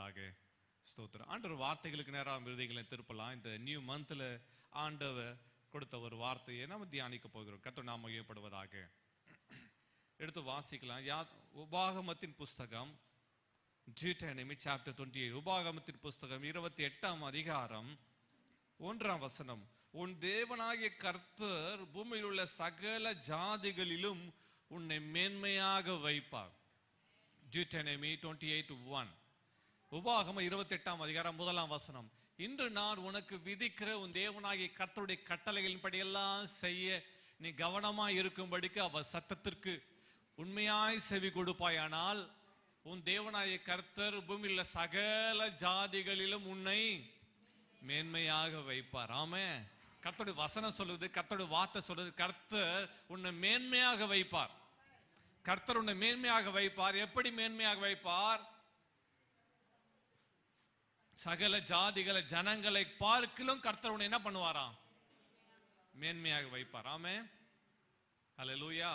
மகிமைப்படுவதாக. ஸ்தோத்திரம். ஆண்டவர் வார்த்தைகளுக்கு நேரம் விருதைகளை திருப்பலாம். இந்த நியூ மந்த்ல ஆண்டவர் கொடுத்த ஒரு வார்த்தையை நம்ம தியானிக்க போகிறோம். கர்த்தர் நாமம் மகிமைப்படுவதாக. எடுத்து வாசிக்கலாம். உபாகமத்தின் புஸ்தகம் Deuteronomy chapter 28. உபாகமத்தின் புஸ்தகம் 28ஆம் அதிகாரம் 1ஆம் வசனம். உன் தேவனாகிய கர்த்தர் பூமியில் உள்ள சகல ஜாதிகளிலும் உன்னை மேன்மையாக வைப்பார். Deuteronomy 28:1. உபாகமம் 28ஆம் அதிகாரம் 1ஆம் வசனம். இன்று நான் உனக்கு விதிக்கிற உன் தேவனாகிய கர்த்தருடைய கட்டளைகளின்படி எல்லாம் செய்ய நீ கவனமாய் இருக்கும்படிக்கு அவர் சத்தத்திற்கு உண்மையாய் செவி கொடுப்பாயானால் உன் தேவனாகிய கர்த்தர் பூமியில் சகல ஜாதிகளிலும் உன்னை மேன்மையாக வைப்பார். ஆமென். கர்த்தருடைய வசனம் சொல்லுது, கர்த்தருடைய வார்த்தை சொல்லுது, கர்த்தர் உன்னை மேன்மையாக வைப்பார். கர்த்தர் உன்னை மேன்மையாக வைப்பார். எப்படி மேன்மையாக வைப்பார்? சகல ஜாதிகளை ஜனங்களை பார்க்கிலும் கர்த்தர் உன்னை என்ன பண்ணுவாராம்? மேன்மையாக வைப்பார். ஆமென். ஹல்லேலூயா.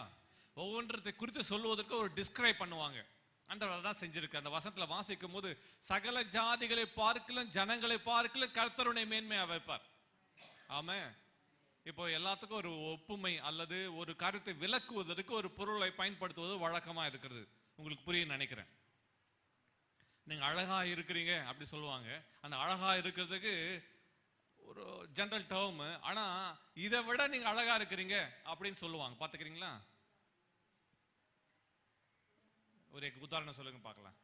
ஒவ்வொன்றத்தை குறித்து சொல்லுவதற்கு ஒரு டிஸ்கிரைப் பண்ணுவாங்க. ஆண்டவர் தான் செஞ்சிருக்கு. அந்த வசனத்துல வாசிக்கும் போது சகல ஜாதிகளை பார்க்கலும் ஜனங்களை பார்க்கலும் கர்த்தர் உன்னை மேன்மையாக வைப்பார். ஆமென். இப்போ எல்லாத்துக்கும் ஒரு ஒப்புமை அல்லது ஒரு காரியத்தை விளக்குவதற்கு ஒரு பொருளை பயன்படுத்துவது வழக்கமா இருக்கிறது. உங்களுக்கு புரிய நினைக்கிறேன். நீங்க அழகா இருக்கிறீங்க அப்படி சொல்லுவாங்க. அந்த அழகா இருக்கிறதுக்கு ஒரு ஜெனரல் டேர்ம். ஆனா இதை விட நீங்க அழகா இருக்கிறீங்க அப்படின்னு சொல்லுவாங்க. பாத்துக்கிறீங்களா? ஒரு உதாரணம் சொல்லுங்க பார்க்கலாம்.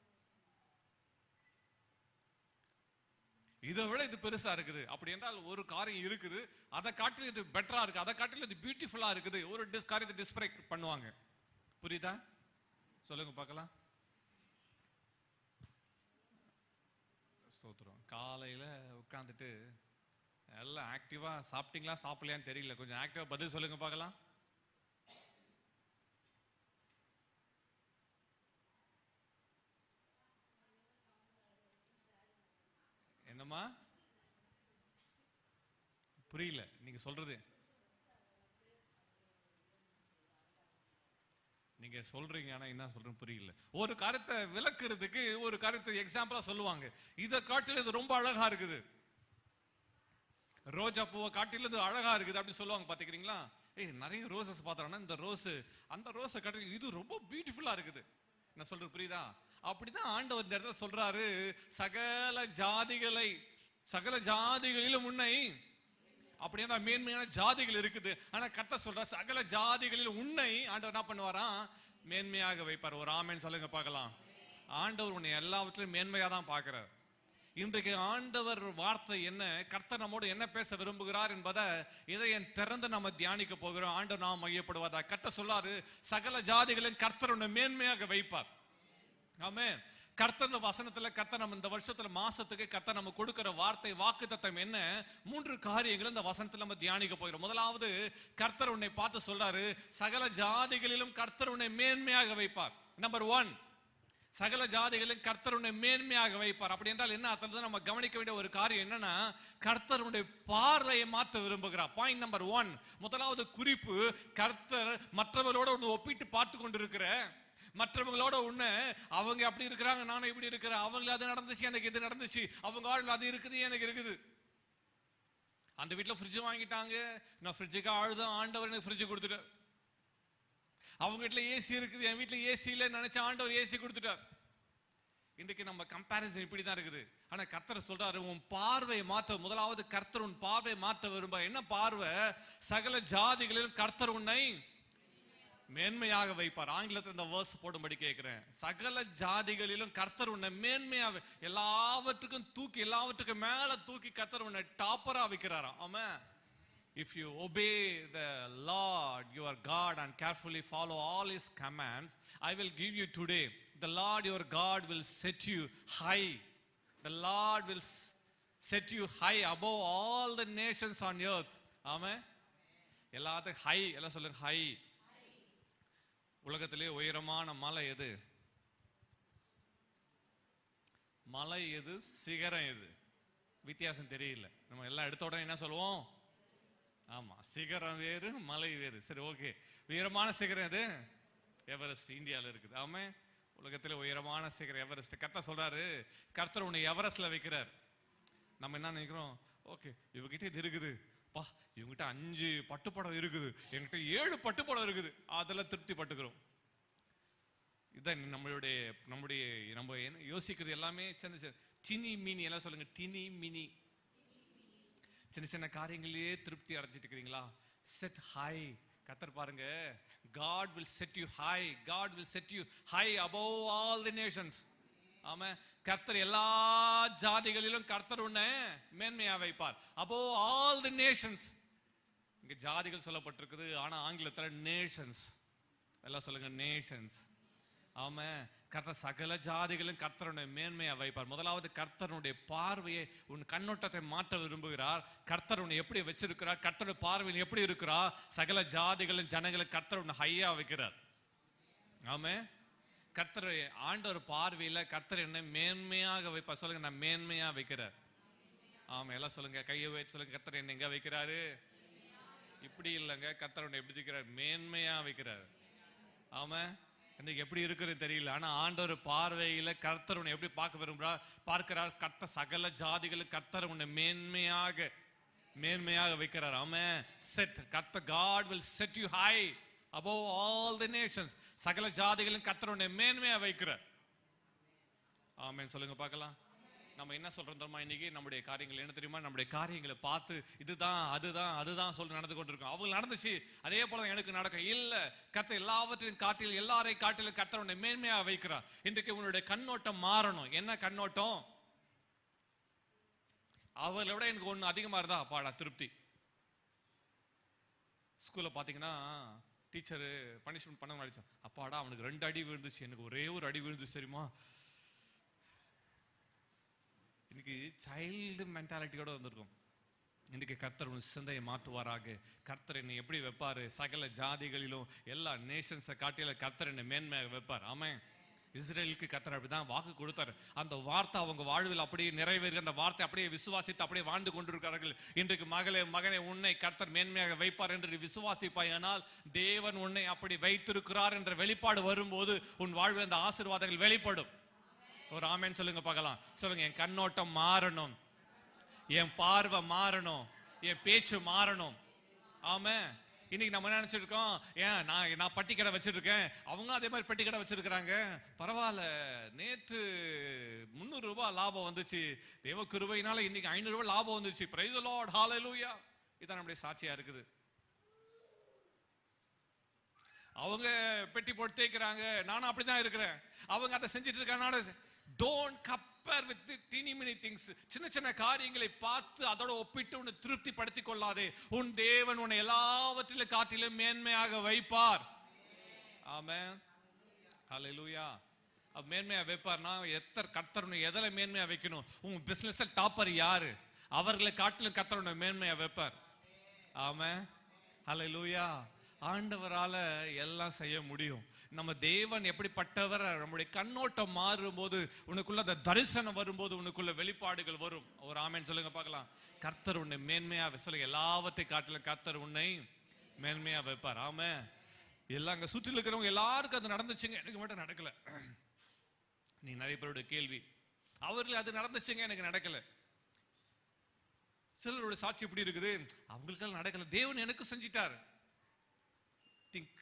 இதை விட இது பெருசா இருக்குது அப்படி என்றால் ஒரு காரியம் இருக்குது, அதை காட்டிலும் இது பெட்டரா இருக்கு, அதை காட்டிலும் இது பியூட்டிஃபுல்லா இருக்குது, ஒரு காரியத்தை டிஸ்கிரைப் பண்ணுவாங்க. புரியுதா? சொல்லுங்க பார்க்கலாம். ஸ்தோத்திரம். காலையில உட்காந்துட்டு எல்லாம் ஆக்டிவா சாப்பிட்டீங்களா சாப்பிடலையான்னு தெரியல, கொஞ்சம் ஆக்டிவா பதில் சொல்லுங்க பார்க்கலாம். என்னம்மா புரியல நீங்க சொல்றது? நீங்க சொல்றீங்க ஆனா என்ன சொல்றேன்னு புரியல. ஒரு காரியத்தை விளக்குறதுக்கு ஒரு காரியத்தை எக்ஸாம்பிளா சொல்லுவாங்க. இதை காட்டில இது ரொம்ப அழகா இருக்குது, ரோஜா பூவை காட்டில இது அழகா இருக்குது அப்படி சொல்லுவாங்க. பாத்துக்கிறீங்களா? நிறைய ரோசஸ் பார்த்தோம்னா இந்த ரோஸ் அந்த ரோஸை காட்டில இது ரொம்ப பியூட்டிஃபுல்லா இருக்குது. என்ன சொல்றது புரியுதா? அப்படிதான் ஆண்டவர் இந்த இடத்துல சொல்றாரு, சகல ஜாதிகளிலும் உன்னை. அப்படின்னா மேன்மையான ஜாதிகள் இருக்குது. ஆனா கர்த்தர் சொல்ற சகல ஜாதிகளில் உன்னை ஆண்டவர் என்ன பண்ணுவாராம்? மேன்மையாக வைப்பார். ஒரு ஆமென் சொல்லுங்க பார்க்கலாம். ஆண்டவர் உன்னை எல்லாவற்றிலும் மேன்மையா தான் பார்க்கிறார். இன்றைக்கு ஆண்டவர் வார்த்தை என்ன, கர்த்தர் நம்மோடு என்ன பேச விரும்புகிறார் என்பதை இதயம் திறந்து நம்ம தியானிக்க போகிறோம். ஆண்டவர் நாம் மையப்படுவதா. கர்த்தர் சொல்லாரு, சகல ஜாதிகளின் கர்த்தர் உன்னை மேன்மையாக வைப்பார். ஆமென். கர்த்தர் வசனத்துல கர்த்தர் நம்ம இந்த வருஷத்துல மாசத்துக்கு கர்த்தர் நம்ம கொடுக்கிற வார்த்தை வாக்குத்தத்தம் என்ன? 3 காரியங்கள் இந்த வசனத்துல நம்ம தியானிக்க போகிறோம். முதலாவது, கர்த்தர் உன்னை பார்த்து சொல்றாரு, சகல ஜாதிகளிலும் கர்த்தர் உன்னை மேன்மையாக வைப்பார். நம்பர் 1, சகல ஜாதிகளிலும் கர்த்தர் உன்னை மேன்மையாக வைப்பார். அப்படி என்றால் என்ன அர்த்தம்? நம்ம கவனிக்க வேண்டிய ஒரு காரியம் என்னன்னா, கர்த்தர் உன்னுடைய பார்வையை மாற்ற விரும்புகிறார். பாயிண்ட் நம்பர் 1, முதலாவது குறிப்பு, கர்த்தர் மற்றவர்களோட ஒன்று ஒப்பிட்டு பார்த்து கொண்டிருக்கிற, மற்றவங்களோட உன்ன அவங்க அப்படி இருக்கிறாங்க நானும் இப்படி இருக்கிறேன், அவங்களுக்கு அது நடந்துச்சு எனக்கு இது நடந்துச்சு, அவங்க ஆள் அது இருக்குது எனக்கு இருக்குது. அந்த வீட்டில் ஃப்ரிட்ஜ் வாங்கிட்டாங்க, நான் ஃப்ரிட்ஜுக்கு ஆளுதான், ஆண்டவர் எனக்கு ஃப்ரிட்ஜ் கொடுத்துட்டார். அவங்க வீட்டில் ஏசி இருக்குது, என் வீட்டில் ஏசி இல்லை நினைச்ச ஆண்டவர் ஏசி கொடுத்துட்டார். இன்றைக்கு நம்ம கம்பேரிசன் இப்படி தான் இருக்குது. ஆனா கர்த்தர் சொல்றாரு, உன் பார்வையை மாற்ற. முதலாவது கர்த்தர் உன் பார்வையை மாற்ற விரும்ப. என்ன பார்வை? சகல ஜாதிகளிலும் கர்த்தர் உன்னை மேன்மையாக வைப்பார். ஆங்கிலத்தில் இந்த வேர்ஸ் போடும்படி கேட்கிறேன். சகல ஜாதிகளிலும் கர்த்தர் உன்னை மேன்மையாக, எல்லாவற்றுக்கும் தூக்கி, எல்லாவற்றுக்கும் மேல தூக்கி கர்த்தர் உன்னை டாப்பரா வைக்கிறாராம். ஆமென். If you obey the Lord your God and carefully follow all his commands, I will give you today. The Lord your God will set you high. The Lord will set you high above all the nations on earth. Amen. எல்லாத்துக்கும் high, எல்லாம் சொல்லுங்க high. உலகத்திலே உயரமான மலை எது? மலை எது? சிகரம் எது? வித்தியாசம் தெரியல. நம்ம எல்லாம் எடுத்த உடனே என்ன சொல்லுவோம்? ஆமா, சிகரம் வேறு மலை வேறு. சரி, ஓகே. உயரமான சிகரம் எது? எவரெஸ்ட், இந்தியாவில் இருக்குது. ஆமா. உலகத்துல உயரமான சிகரம் எவரெஸ்ட். கர்த்தர் சொல்றாரு, கர்த்தர் உன்னை எவரெஸ்ட்ல வைக்கிறார். நம்ம என்ன நினைக்கிறோம், ஓகே இவகிட்ட இது இருக்குது, பா இவங்கிட்ட 5 பட்டுப்படம் இருக்குது, என்கிட்ட 7 பட்டுப்படம் இருக்குது, அதெல்லாம் திருப்தி பட்டுக்கிறோம். இதுதான் நம்ம என்ன யோசிக்கிறது எல்லாமே சின்ன சின்ன டினி மினி. எல்லாம் சொல்லுங்க, டினி மினி. சின்ன சின்ன காரியங்களிலேயே திருப்தி அடைஞ்சிட்டு இருக்கிறீங்களா? Set high. கர்த்தர் பாருங்க, God will set you high. God will set you high above all the nations. ஆமா, கர்த்தர் எல்லா ஜாதிகளிலும் கர்த்தர் உன்னை மேன்மையா வைப்பார். above all the nations. இங்க ஜாதிகள் சொல்லப்பட்டிருக்குது, ஆனா ஆங்கிலத்துல நேஷன்ஸ். எல்லாம் சொல்லுங்க, நேஷன்ஸ். ஆமா, கர்த்தர் சகல ஜாதிகளும் கர்த்தருடைய மேன்மையா வைப்பார். முதலாவது கர்த்தருடைய பார்வையை, உன் கண்ணோட்டத்தை மாற்ற விரும்புகிறார். கர்த்தர் உன்னை எப்படி வச்சிருக்கிறார், கர்த்தருடைய பார்வையில் எப்படி இருக்கிறார், சகல ஜாதிகளும் ஜனங்களும் கர்த்தர் உன்னை ஹையா வைக்கிறார். ஆமா, கர்த்தர் ஆண்டவர் பார்வையில கர்த்தர் என்ன மேன்மையாக வைப்பார். சொல்லுங்க, நான் மேன்மையா வைக்கிறார். ஆமா, எல்லாம் சொல்லுங்க, கையை வைத்து சொல்லுங்க, கர்த்தர் என்ன எங்க வைக்கிறாரு? இப்படி இல்லைங்க, கர்த்தர் உன்னை எப்படி வைக்கிறார்? மேன்மையா வைக்கிறார். ஆமா, இன்னைக்கு எப்படி இருக்குன்னு தெரியல, ஆனா ஆண்டவர் பார்வையில கர்த்தர் உன்னை எப்படி பார்க்கிறார்? கர்த்தர் சகல ஜாதிகளும் கர்த்தர் உன்னை மேன்மையாக வைக்கிறார். ஆமென். செட், கர்த்தர் God will set you high above all the nations. சகல ஜாதிகளும் கர்த்தர் உன்னை மேன்மையா வைக்கிறார். ஆமென். சொல்லுங்க பார்க்கலாம். நம்ம என்ன சொல்றோம் தெரியுமா? இன்னைக்கு நம்முடைய காரியங்கள் என்ன தெரியுமா? நம்முடைய காரியங்களை பார்த்து இதுதான் அதுதான் சொல்லி நடந்து கொண்டிருக்கோம். அவங்க நடந்துச்சு, அதே போல எனக்கு நடக்கும் இல்ல. கர்த்தர் எல்லாவற்றையும் காட்டில், எல்லாரையும் காட்டிலும் கர்த்தர் உன்னை மேன்மையா வைக்கிறார். இன்றைக்கு உன்னுடைய கண்ணோட்டம் மாறணும். என்ன கண்ணோட்டம்? அவளை விட எனக்கு ஒண்ணு அதிகமா இருந்தா அப்பாடா திருப்தி. ஸ்கூல்ல பாத்தீங்கன்னா டீச்சர் பனிஷ்மெண்ட் பண்ண முடிச்சு, அப்பாடா அவனுக்கு 2 அடி விழுந்துச்சு, எனக்கு ஒரே ஒரு அடி விழுந்துச்சு தெரியுமா. இன்னைக்கு சைல்டு மென்டாலிட்டியோட வந்திருக்கும். இன்னைக்கு கர்த்தர் உன் சிந்தையை மாற்றுவாராக. கர்த்தர் என்னை எப்படி வைப்பாரு? சகல ஜாதிகளிலும் எல்லா நேஷன்ஸை காட்டில கர்த்தர் என்னை மேன்மையாக வைப்பார். ஆமென். இஸ்ரேலுக்கு கர்த்தர் அப்படிதான் வாக்கு கொடுத்தாரு. அந்த வார்த்தை அவங்க வாழ்வில் அப்படியே நிறைவேறி அந்த வார்த்தை அப்படியே விசுவாசித்து அப்படியே வாழ்ந்து கொண்டிருக்கிறார்கள். இன்றைக்கு மகனே உன்னை கர்த்தர் மேன்மையாக வைப்பார் என்று விசுவாசிப்பாயானால் தேவன் உன்னை அப்படி வைத்திருக்கிறார் என்ற வெளிப்பாடு வரும்போது உன் வாழ்வில் அந்த ஆசீர்வாதங்கள் வெளிப்படும். ஒரு ஆமென் சொல்லுங்க பார்க்கலாம். சொல்லுங்க, என் கண்ணோட்டம் மாறணும், என் பார்வை மாறணும், என் பேச்சு மாறணும். ஆமென். இன்னைக்கு நம்ம என்ன நினைச்சிருக்கோம்? ஏன் நான் பட்டி கடை வச்சிருக்கேன், அவங்க அதே மாதிரி பட்டி கடை வச்சிருக்கிறாங்க, பரவாயில்ல, நேற்று 300 ரூபாய் லாபம் வந்துச்சு, தேவ கிருபையினால இன்னைக்கு 500 ரூபாய் லாபம் வந்துச்சு, பிரைஸ் தி லார்ட், ஹalleluya. இதான் நம்முடைய சாட்சியா இருக்குது. அவங்க பெட்டி போட்டு தேய்க்கிறாங்க, நானும் அப்படிதான் இருக்கிறேன், அவங்க அதை செஞ்சுட்டு இருக்காங்க. Don't compare with the teeny many things. சின்ன சின்ன காரியங்களை பார்த்து அதோட ஒப்பிட்டு உன்னை திருப்தி படுத்திக் கொள்ளாதே. உன் தேவன் உன்னை எல்லாவற்றிலும் காட்டிலும் மேன்மையாக வைப்பார். ஆமென். ஹalleluya. மேன்மையா வைப்பார்னா கர்த்தர் உன்னை எதில மேன்மையா வைக்கணும்? உன் பிசினஸ்ல டாப்பர் யாரு? அவர்களை காட்டிலும் கர்த்தர் உன்னை மேன்மையா வைப்பார். ஆமென். ஹalleluya. ஆண்டவரால எல்லாம் செய்ய முடியும். நம்ம தேவன் எப்படிப்பட்டவர்? நம்முடைய கண்ணோட்டம் மாறும் போது, உனக்குள்ள அந்த தரிசனம் வரும்போது உனக்குள்ள வெளிப்பாடுகள் வரும். ஒரு ஆமென் சொல்லுங்க பார்க்கலாம். கர்த்தர் உன்னை மேன்மையா சொல்லுங்க, எல்லாவற்றை காட்டிலும் கர்த்தர் உன்னை மேன்மையா வைப்பார். ஆமென். எல்லாம் அங்க சுற்றில இருக்கிறவங்க எல்லாருக்கும் அது நடந்துச்சுங்க, எனக்கு மட்டும் நடக்கல. நீ நிறைய பேருடைய கேள்வி, அவர்களுக்கு அது நடந்துச்சுங்க, எனக்கு நடக்கல. சிலருடைய சாட்சி எப்படி இருக்குது? அவங்களுக்கு நடக்கல, தேவன் எனக்கு செஞ்சிட்டார். Think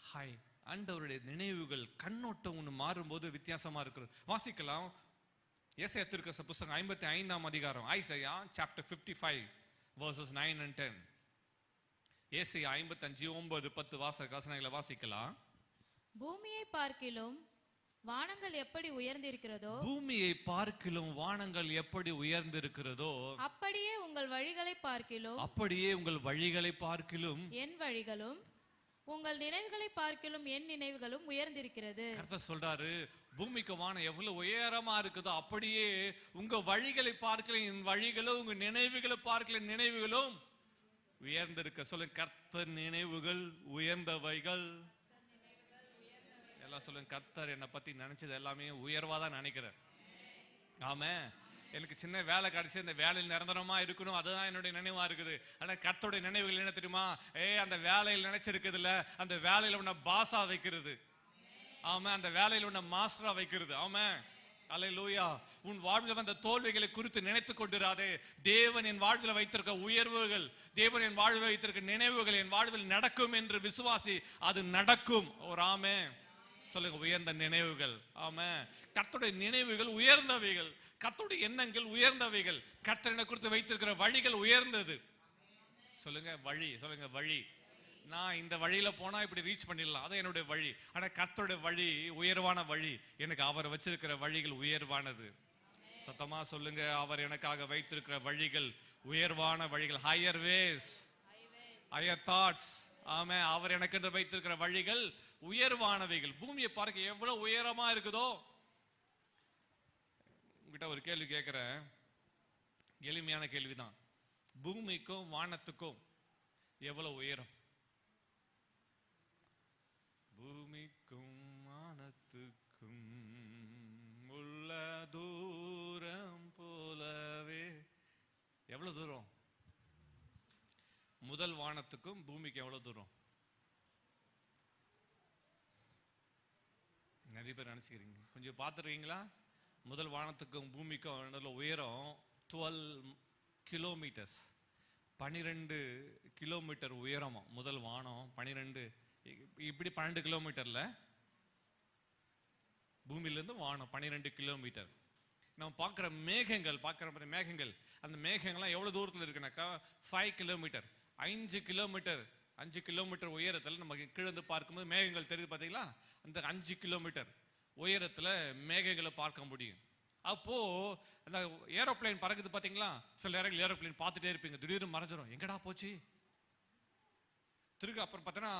high. ஆண்டவருடைய நினைவுகள் கண்ணோட்டம் ஒன்று மாறும்போது வித்தியாசமா இருக்கிறது. வாசிக்கலாம். ஏசாயா தீர்க்கதரிசி புத்தகம் 55ஆம் அதிகாரம், ஐசாயா chapter 55 verses 9 and 10. ஏசாயா 55:9-10 வசனங்களை வாசிக்கலாம். பூமியை பார்க்கிலும் வானங்கள் எப்படி உயர்ந்திருக்கிறதோ, பூமியை பார்க்கிலும் வானங்கள் எப்படி உயர்ந்திருக்கிறதோ, அப்படியே உங்கள் வழிகளை பார்க்கிலும் என் வழிகளும் உங்கள் நினைவுகளை பார்க்கிலும் என் நினைவுகளும் உயர்ந்திருக்கிறது. கர்த்தர் சொல்றாரு, பூமிக்கு வானம் எவ்வளவு உயரமா இருக்குதோ அப்படியே உங்க வழிகளை பார்க்கல என் வழிகளும், உங்க நினைவுகளை பார்க்கல நினைவுகளும் உயர்ந்திருக்க. சொல்லுங்க, கர்த்தர் நினைவுகள் உயர்ந்தவைகள். எல்லாம் சொல்லுங்க, கர்த்தர் என்னை பத்தி நினைச்சது எல்லாமே உயர்வாதான் நினைக்கிறார். ஆமென். எனக்கு சின்ன வேலை கிடைச்சி இந்த வேலையில் நிரந்தரமா இருக்கணும், அதுதான் என்னுடைய நினைவா இருக்குது. ஆனா கர்த்தருடைய நினைவுகள் என்ன தெரியுமா? அந்த வேலையில் நினைச்சிருக்குதுல்ல, அந்த வேலையில உன்னை பாசா வைக்கிறது. ஆமா, அந்த வேலையில் உன்னை மாஸ்டரா வைக்கிறது. ஆமா, அல்லேலூயா. உன் வாழ்வில் வந்த தோல்விகளை குறித்து நினைத்து கொண்டிராதே. தேவன் என் வாழ்வில் வைத்திருக்க உயர்வுகள், தேவன் என் வாழ்வில் வைத்திருக்க நினைவுகள் என் வாழ்வில் நடக்கும் என்று விசுவாசி. அது நடக்கும். ஒரு ஆமே சொல்லுங்க. உயர்ந்த நினைவுகள். ஆமா, கர்த்தருடைய நினைவுகள் உயர்ந்தவைகள், கர்த்தருடைய எண்ணங்கள் உயர்ந்தவைகள், கர்த்தரை குறித்து வைத்திருக்கிற வழிகள் உயர்ந்தது. சொல்லுங்க வழி. சொல்லுங்க வழி. நான் இந்த வழியில போனா இப்படி ரீச் பண்ணிடலாம், அது என்னுடைய வழி. ஆனா கர்த்தருடைய வழி உயர்வான வழி. எனக்கு அவர் வச்சிருக்கிற வழிகள் உயர்வானது. சத்தமா சொல்லுங்க. அவர் எனக்காக வைத்திருக்கிற வழிகள் உயர்வான வழிகள். Higher ways, higher thoughts. ஆமா, அவர் எனக்கு வைத்திருக்கிற வழிகள் உயர்வானவைகள். பூமியை பார்க்க எவ்வளவு உயரமா இருக்குதோ. உங்ககிட்ட ஒரு கேள்வி கேட்கிறேன், எளிமையான கேள்விதான். பூமிக்கும் வானத்துக்கும் எவ்வளவு உயரம்? பூமிக்கும் வானத்துக்கும் உள்ள தூரம் போலவே. எவ்வளவு தூரம்? முதல் வானத்துக்கும் பூமிக்கு எவ்வளவு தூரம்? நிறைய பேர் நினைச்சுக்கிறீங்க. கொஞ்சம் பார்த்துருக்கீங்களா? முதல் வானத்துக்கும் பூமிக்கும் உயரம் 12 கிலோமீட்டர்ஸ். 12 கிலோமீட்டர் உயரமா முதல் வானம். 12 இப்படி 12 கிலோமீட்டர்ல பூமியிலிருந்து வானம் 12 கிலோமீட்டர். நம்ம பார்க்குற மேகங்கள், பார்க்குற மேகங்கள், அந்த மேகங்கள்லாம் எவ்வளவு தூரத்தில் இருக்குனாக்கா 5 கிலோமீட்டர். 5 கிலோமீட்டர் 5 கிலோமீட்டர் உயரத்தில் நம்ம கீழே பார்க்கும்போது மேகங்கள் தெரியுது பார்த்தீங்களா? அந்த 5 கிலோமீட்டர் உயரத்தில் மேகங்களை பார்க்க முடியும். அப்போ அந்த ஏரோப்ளைன் பறக்குது பார்த்தீங்களா? சில நேரங்கள் ஏரோப்ளைன் பார்த்துட்டே இருப்பீங்க, திடீர்னு மறைஞ்சிடும், எங்கடா போச்சு? திரும்ப அப்புறம் பார்த்தோன்னா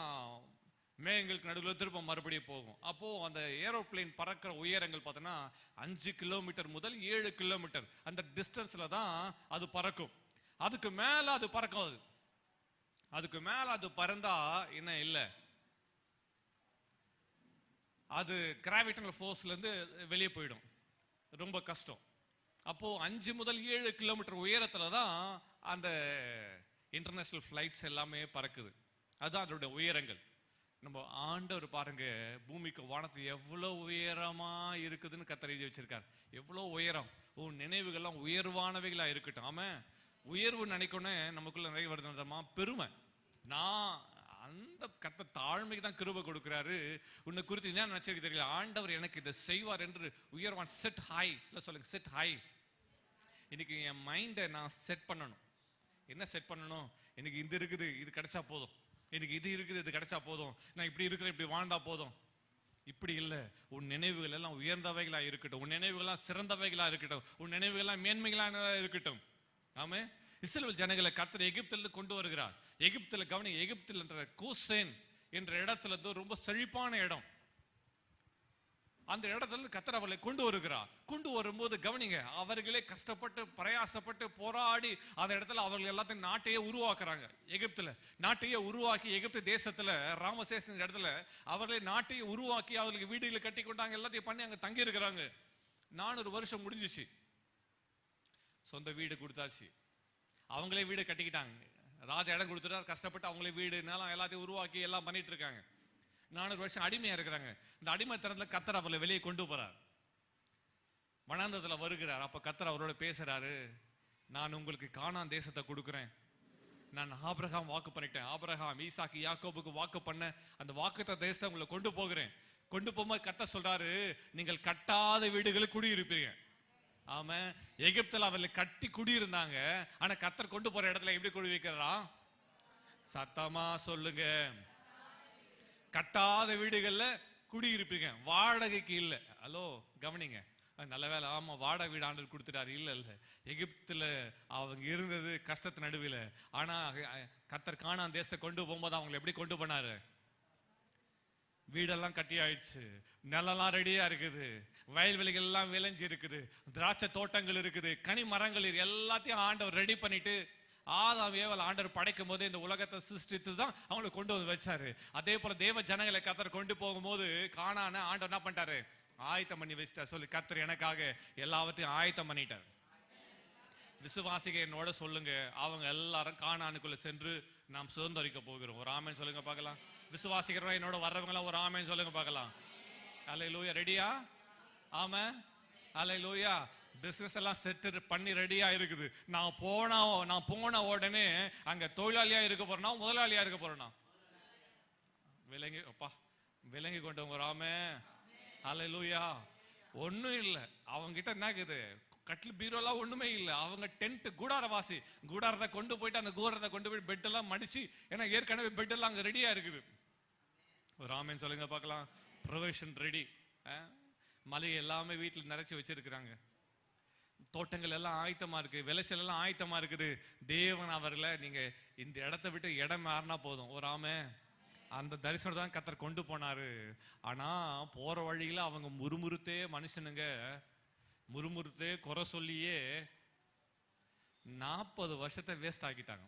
மேகங்களுக்கு நடுவில் திரும்ப மறுபடியும் போகும். அப்போ அந்த ஏரோப்ளைன் பறக்கிற உயரங்கள் பார்த்தோன்னா 5 கிலோமீட்டர் முதல் 7 கிலோமீட்டர் அந்த டிஸ்டன்ஸ்ல தான் அது பறக்கும். அதுக்கு மேல அது பறக்காது. அதுக்கு மேல அது பறந்தா என்ன இல்லை, அது கிராவிடேஷனல் ஃபோர்ஸ்ல இருந்து வெளியே போயிடும். ரொம்ப கஷ்டம். அப்போ 5 முதல் 7 கிலோமீட்டர் உயரத்துல தான் அந்த இன்டர்நேஷனல் ஃபிளைட்ஸ் எல்லாமே பறக்குது. அதுதான் அதோட உயரங்கள். நம்ம ஆண்டவர் பாருங்க, பூமிக்கு வானத்து எவ்வளவு உயரமா இருக்குதுன்னு கர்த்தர் எழுதி வச்சிருக்கார். எவ்வளவு உயரம். உன் நினைவுகள்லாம் உயர்வானவைகளா இருக்கட்டும். ஆமா, உயர்வு நினைக்கணும் நமக்குள்ள நிறைய வருதுமா பெருமை. நான் அந்த கர்த்தர் தாழ்மைக்கு தான் கிருபை கொடுக்கிறாரு. உன்னை குறித்து என்ன நினைச்சிருக்கு தெரியல, ஆண்டவர் எனக்கு இதை செய்வார் என்று உயர்வான். Set high. இல்லை சொல்லுங்க, செட் ஹை. இன்னைக்கு என் மைண்டை நான் செட் பண்ணணும். என்ன செட் பண்ணணும்? எனக்கு இது இருக்குது, இது கிடைச்சா போதும். எனக்கு இது இருக்குது, இது கிடைச்சா போதும். நான் இப்படி இருக்கிறேன், இப்படி வாழ்ந்தா போதும். இப்படி இல்லை. உன் நினைவுகள் எல்லாம் உயர்ந்தவைகளா இருக்கட்டும். உன் நினைவுகள்லாம் சிறந்தவைகளா இருக்கட்டும். உன் நினைவுகள்லாம் மேன்மைகளா இருக்கட்டும். ஆமே, இஸ்ரவேல் ஜனங்களை கர்த்தர் எகிப்திலிருந்து கொண்டு வருகிறார். எகிப்துல கவனி, எகிப்தில் என்ற கோசேன் என்ற இடத்துல இருந்து ரொம்ப செழிப்பான இடம். அந்த இடத்துல கர்த்தர் அவர்களை கொண்டு வருகிறார். கொண்டு வரும்போது கவனிங்க, அவர்களே கஷ்டப்பட்டு பிரயாசப்பட்டு போராடி அந்த இடத்துல அவர்கள் எல்லாத்தையும் நாட்டையே உருவாக்குறாங்க. எகிப்துல நாட்டையே உருவாக்கி, எகிப்து தேசத்துல ராமசேஸ் இடத்துல அவர்களே நாட்டையே உருவாக்கி அவர்களுக்கு வீடுகளை கட்டி கொண்டாங்க, எல்லாத்தையும் பண்ணி அங்க தங்கி இருக்கிறாங்க. 400 வருஷம் முடிஞ்சிச்சு. சொந்த வீடு கொடுத்தாச்சு. அவங்களே வீடு கட்டிக்கிட்டாங்க. ராஜா இடம் கொடுத்துட்டார், கஷ்டப்பட்டு அவங்களே வீடு நிலம் எல்லாத்தையும் உருவாக்கி எல்லாம் பண்ணிட்டு இருக்காங்க. 400 வருஷம் அடிமையா இருக்கிறாங்க. இந்த அடிமைத்தனத்துல கர்த்தர் அவர்களை வெளியே கொண்டு போறார். வனாந்தரத்துல வருகிறார். அப்ப கர்த்தர் அவரோட பேசுறாரு, நான் உங்களுக்கு கானான் தேசத்தை கொடுக்குறேன். நான் ஆபிரகாம் வாக்கு பண்ணிட்டேன். ஆபிரகாம், ஈசாக்கு, யாக்கோபுக்கு வாக்கு பண்ண அந்த வாக்குத்த தேசத்தை உங்களை கொண்டு போகிறேன். கொண்டு போகும்போது கர்த்தர் சொல்றாரு, நீங்கள் கட்டாத வீடுகளில் குடியிருப்பீங்க. ஆமா, எகிப்துல அவர்களை கட்டி குடியிருந்தாங்க. ஆனா கர்த்தர் கொண்டு போற இடத்துல எப்படி குடி வைக்கிறா? சத்தமா சொல்லுங்க, கட்டாத வீடுகள்ல குடியிருப்பீங்க, வாடகைக்கு இல்ல. ஹலோ கவனிங்க, நல்ல வேலை. ஆமா, வாடகை வீடு ஆண்டவர் கொடுத்துட்டாரு. இல்ல இல்ல, எகிப்துல அவங்க இருந்தது கஷ்டத்து நடுவில். ஆனா கர்த்தர் கானான் தேசத்தை கொண்டு போகும்போது அவங்களை எப்படி கொண்டு போனாரு? வீடெல்லாம் கட்டி ஆயிடுச்சு, நிலம்லாம் ரெடியா இருக்குது, வயல்வெளிகள் எல்லாம் விளைஞ்சி இருக்குது, திராட்சை தோட்டங்கள் இருக்குது, கனி மரங்கள் எல்லாத்தையும் ஆண்டவர் ரெடி பண்ணிட்டு ஆதாம் ஏவல் ஆண்டவர் படைக்கும் போது இந்த உலகத்தை சிருஷ்டித்து தான் அவங்களை கொண்டு வந்து வச்சாரு. அதே போல தேவ ஜனங்களை கர்த்தர் கொண்டு போகும்போது கானான ஆண்டவர் என்ன பண்ணிட்டாரு? ஆயத்தம் பண்ணி வச்சிட்டார். சொல்லி, கர்த்தர் எனக்காக எல்லாவற்றையும் ஆயத்தம் பண்ணிட்டார். விசுவாசிக என்னோட சொல்லுங்க, அவங்க எல்லாரும் கானானுக்குள்ள சென்று நாம் சுதந்தரிக்க போகிறோம். ஒரு ஆமேன் சொல்லுங்க பார்க்கலாம். விசுவாசிக்கிறவங்க என்னோட வர்றவங்களாம் ஒரு ஆமேன் சொல்லுங்க பார்க்கலாம். அல்லேலூயா. ரெடியா? ஆமா. அல்லேலூயா. பிசினஸ் எல்லாம் செட் பண்ணி ரெடியா இருக்குது. நான் போன உடனே அங்க தொழிலாளியா இருக்க போறேனா முதலாளியா இருக்க போறேனா? விலங்கி கொண்டவங்க ராமே. அல்லேலூயா. ஒண்ணும் இல்ல அவங்க கிட்ட. என்ன இருக்குது? கட்டில் பீரோலாம் ஒண்ணுமே இல்லை. அவங்க டென்ட் கூடாரவாசி. கூடாரத்தை கொண்டு போயிட்டு அந்த கூடாரத்தை கொண்டு போய் பெட் எல்லாம் மடிச்சு, ஏன்னா ஏற்கனவே பெட் எல்லாம் அங்க ரெடியா இருக்குது. ஒரு ஆமேன் சொல்லுங்க பார்க்கலாம். Provision ready. மளிகை எல்லாமே வீட்டில் நிறைச்சு வச்சிருக்கிறாங்க. தோட்டங்கள் எல்லாம் ஆயத்தமா இருக்கு. விளைச்சல் எல்லாம் ஆயத்தமா இருக்குது. தேவன் அவர்களை நீங்க இந்த இடத்தை விட்டு இடம் மாறினா போதும். ஒரு ஆமே. அந்த தரிசனம் தான் கர்த்தர் கொண்டு போனாரு. ஆனா போற வழியில அவங்க முறுமுறுத்தே மனுஷனுங்க முறுமுறுத்தே குறை சொல்லியே 40 வருஷத்தை வேஸ்ட் ஆக்கிட்டாங்க.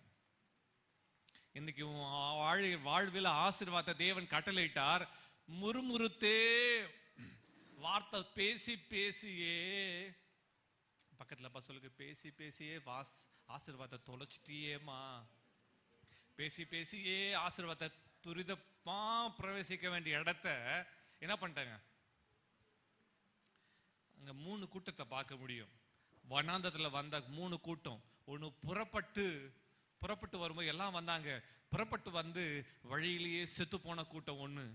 இன்னைக்கு வாழ்வில் ஆசீர்வாதத்தை தேவன் கட்டளையிட்டார். முறுமுறுத்தே வார்த்தை பேசி பேசியே, பக்கத்துல சொல்லுங்க, பேசி பேசியே ஆசீர்வாதத்தை தொலைச்சிட்டியேமா. பேசி பேசியே ஆசீர்வாதத்தை துரிதமா பிரவேசிக்க வேண்டிய இடத்த என்ன பண்ணிட்டாங்க? அங்க 3 கூட்டத்தை பார்க்க முடியும். வனாந்தத்துல வந்த 3 கூட்டம். ஒண்ணு புறப்பட்டு வரும்போது எல்லாம் வந்தாங்க. புறப்பட்டு வந்து வழியிலேயே செத்து போன கூட்டம் ஒண்ணு.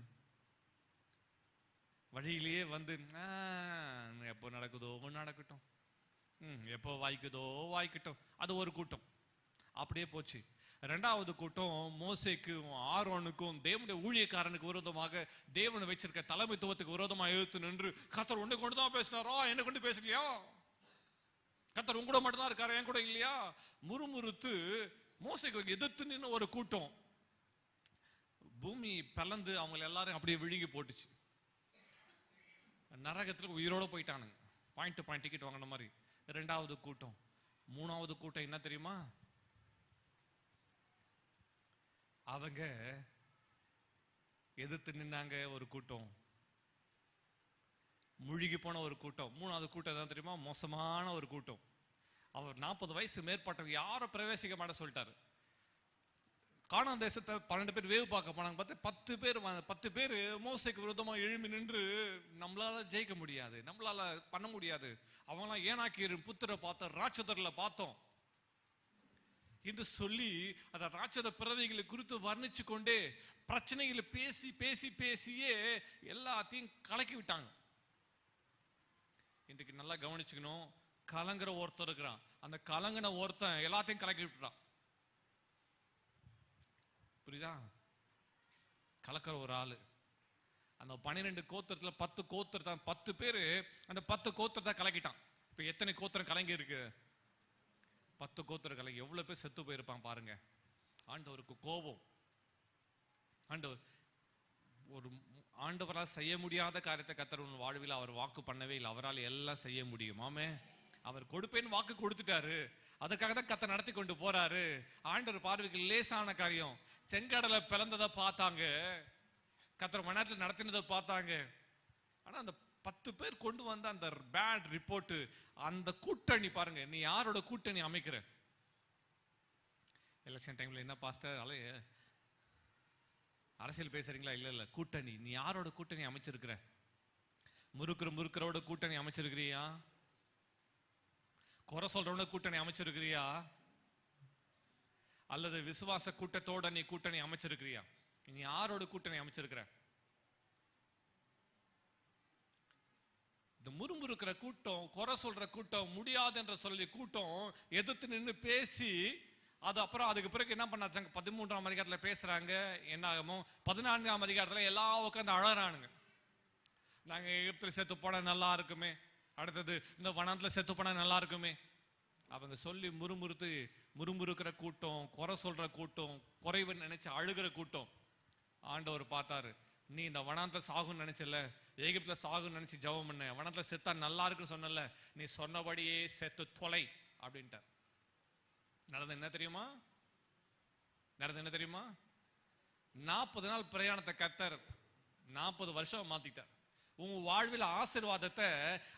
வழியிலேயே வந்து எப்போ நடக்குதோ நடக்கட்டும், எப்போ வாய்க்குதோ வாய்க்கட்டும், அது ஒரு கூட்டம். அப்படியே போச்சு. 2வது கூட்டம் மோசேக்கும் ஆரோனுக்கும் தேவனுடைய ஊழியக்காரனுக்கு விரோதமாக தேவன் வச்சிருக்க தலைமைத்துவத்துக்கு விரோதமாக எழுத்து நின்று, கர்த்தர் உன்னை கொண்டு தான் பேசினாரோ, என்ன கொண்டு பேசலையா? கர்த்தர் உங்க கூட மட்டும் தான் இருக்காரு, என் கூட இல்லையா? முறுமுறுத்து மோசேக்கு எதிர்த்து நின்று ஒரு கூட்டம். பூமி பிளந்து அவங்க எல்லாரும் அப்படியே விழுங்கி போட்டுச்சு. நரகத்துல உயிரோட போயிட்டானுங்க. பாயிண்ட் டிக்கெட் வாங்கின மாதிரி. 2வது கூட்டம். 3வது கூட்டம் என்ன தெரியுமா? அவங்க எதிர்த்து நின்னாங்க ஒரு கூட்டம். முழுகி போன ஒரு கூட்டம். 3வது கூட்டம் தான் தெரியுமா? மோசமான ஒரு கூட்டம். அவர் 40 வயசு மேற்பட்டவங்க யாரும் பிரவேசிக்க மாட்ட சொல்லிட்டாரு. கானான் தேசத்தை 12 பேர் வேவு பார்க்க போனாங்க. 10 பேர் மோசேக்கு விரோதமா எழும்பி நின்று, நம்மளால ஜெயிக்க முடியாது, நம்மளால பண்ண முடியாது, அவங்களாம் ஏனாக்கியரின் புத்திர பார்த்தோம், ராட்சதர்ல பார்த்தோம் என்று சொல்லி அந்த ராட்சத பிறவிகளை குறித்து வர்ணிச்சு கொண்டே பிரச்சனைகளை பேசி பேசி பேசியே எல்லாத்தையும் கலக்கி விட்டாங்க. இன்றைக்கு நல்லா கவனிச்சுக்கணும். கலங்குற ஒருத்தர் இருக்கிறான். அந்த கலங்கின ஒருத்தன் எல்லாத்தையும் கலக்கி விட்டுறான். புரியுதா? கலக்கிற ஒரு ஆளு. அந்த 12 கோத்திரத்துல 10 கோத்திரம் 10 பேரு அந்த 10 கோத்திரத்தை கலக்கிட்டான். இப்ப எத்தனை கோத்திரம் கலங்கி இருக்கு? 10 கோத்திரம் கலங்கி எவ்வளவு பேர் செத்து போயிருப்பான் பாருங்க. ஆண்டவருக்கு கோபம். ஆண்டவரால் செய்ய முடியாத காரியத்தை கர்த்தர் உன் வாழ்வில் அவர் வாக்கு பண்ணவே இல்லை. அவரால் எல்லாம் செய்ய முடியும். ஆமே. அவர் கொடுப்பேன்னு வாக்கு கொடுத்துட்டாரு. அதுக்காக தான் கர்த்தர் நடத்தி கொண்டு போறாரு. ஆண்டவர் பார்வைக்கு லேசான காரியம். செங்கடலை பிளந்ததை பார்த்தாங்க, கர்த்தர் மனத்தில் நடத்தினதை பார்த்தாங்க. ஆனா அந்த 10 பேர் கொண்டு வந்த அந்த பேட் ரிப்போர்ட், அந்த கூட்டணி பாருங்க. நீ யாரோட கூட்டணி அமைக்கிற? எலெக்ஷன் டைம்ல என்ன பாஸ்டர் அரசியல் பேசுறீங்களா? இல்ல கூட்டணி. நீ யாரோட கூட்டணி அமைச்சிருக்கிற? முறுக்கிறோட கூட்டணி அமைச்சிருக்கிறியா? குறை சொல்றவன கூட்டணி அமைச்சிருக்கிறியா? அல்லது விசுவாச கூட்டத்தோட நீ கூட்டணி அமைச்சிருக்கிறியா? நீ யாரோட கூட்டணி அமைச்சிருக்கிற? இந்த முறுமுறுக்கிற கூட்டம், குறை சொல்ற கூட்டம், முடியாது என்ற சொல்லி கூட்டம் எதிர்த்து நின்று பேசி, அது அப்புறம் அதுக்கு பிறகு என்ன பண்ணாச்சாங்க? 13ஆம் அதிகாரத்துல பேசுறாங்க. என்ன ஆகுமோ 14ஆம் அதிகாரத்துல எல்லாம் உட்காந்து அழறானுங்க. நாங்க எகிப்துல செத்து போனா நல்லா இருக்குமே, அடுத்தது இந்த வனத்துல செத்து போனா நல்லா இருக்குமே. அவங்க சொல்லி முறுமுறுக்கிற கூட்டம், குறை சொல்ற கூட்டம், குறைவு நினைச்சு அழுகிற கூட்டம். ஆண்டவர் பார்த்தாரு, நீ இந்த வனத்துல சாகுன்னு நினைச்சல, எகிப்துல சாகுன்னு நினைச்சு ஜெபம் பண்ண, வனத்துல செத்தா நல்லா இருக்குன்னு சொன்னல, நீ சொன்னபடியே செத்து தொலை அப்படின்ட்டார். நடந்து என்ன தெரியுமா? 40 நாள் பிரயாணத்தை கர்த்தர் 40 வருஷம் மாத்திட்டார். உன் வாழ்வில் ஆசீர்வாதத்தை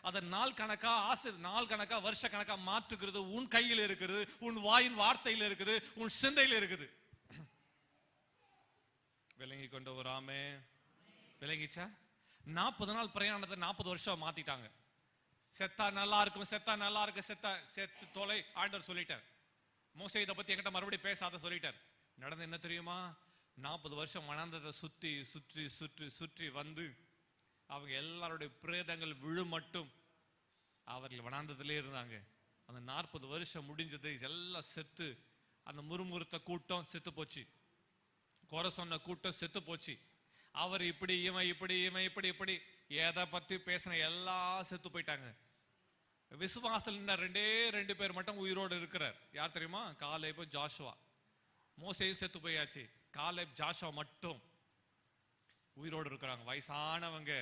அதை நாள் கணக்கா வருஷ கணக்கா மாற்றுகிறது உன் கையில் இருக்குது, உன் வாயின் வார்த்தையில் இருக்குது, உன் சிந்தையில் இருக்குது. விளங்கி கொண்ட ஒரு ஆமே. விளங்கிச்சா? 40 நாள் பிரயாணத்தை 40 வருஷம் மாத்திட்டாங்க. செத்தா நல்லா இருக்கும், செத்தா நல்லா இருக்கு, செத்து தொலை ஆண்டவர் சொல்லிட்டார். மோசே இதை பத்தி என்கிட்ட மறுபடியும் பேசாத சொல்லிட்டார். நடந்து என்ன தெரியுமா? 40 வருஷம் வனாந்தரத்தை சுத்தி சுற்றி சுற்றி சுற்றி வந்து அவங்க எல்லாருடைய பிரேதங்கள் விழு மட்டும் அவர்கள் வனாந்தரத்திலே இருந்தாங்க. அந்த 40 வருஷம் முடிஞ்சது, எல்லாம் செத்து. அந்த முறுமுறுத்த கூட்டம் செத்து போச்சு, குறை சொன்ன கூட்டம் செத்து போச்சு. அவர் இப்படி, இவன் இப்படி, இவன் இப்படி இப்படி எதை பத்தி பேசின எல்லாம் செத்து போயிட்டாங்க. விசுவாசத்தில் நின்ன 2 பேர் மட்டும் உயிரோடு இருக்கிறார். யார் தெரியுமா? Caleb, Joshua. மோசேயும் செத்து போயாச்சு, காலேப் ஜாஷுவா மட்டும் உயிரோடு இருக்கிறாங்க. வயசானவங்க,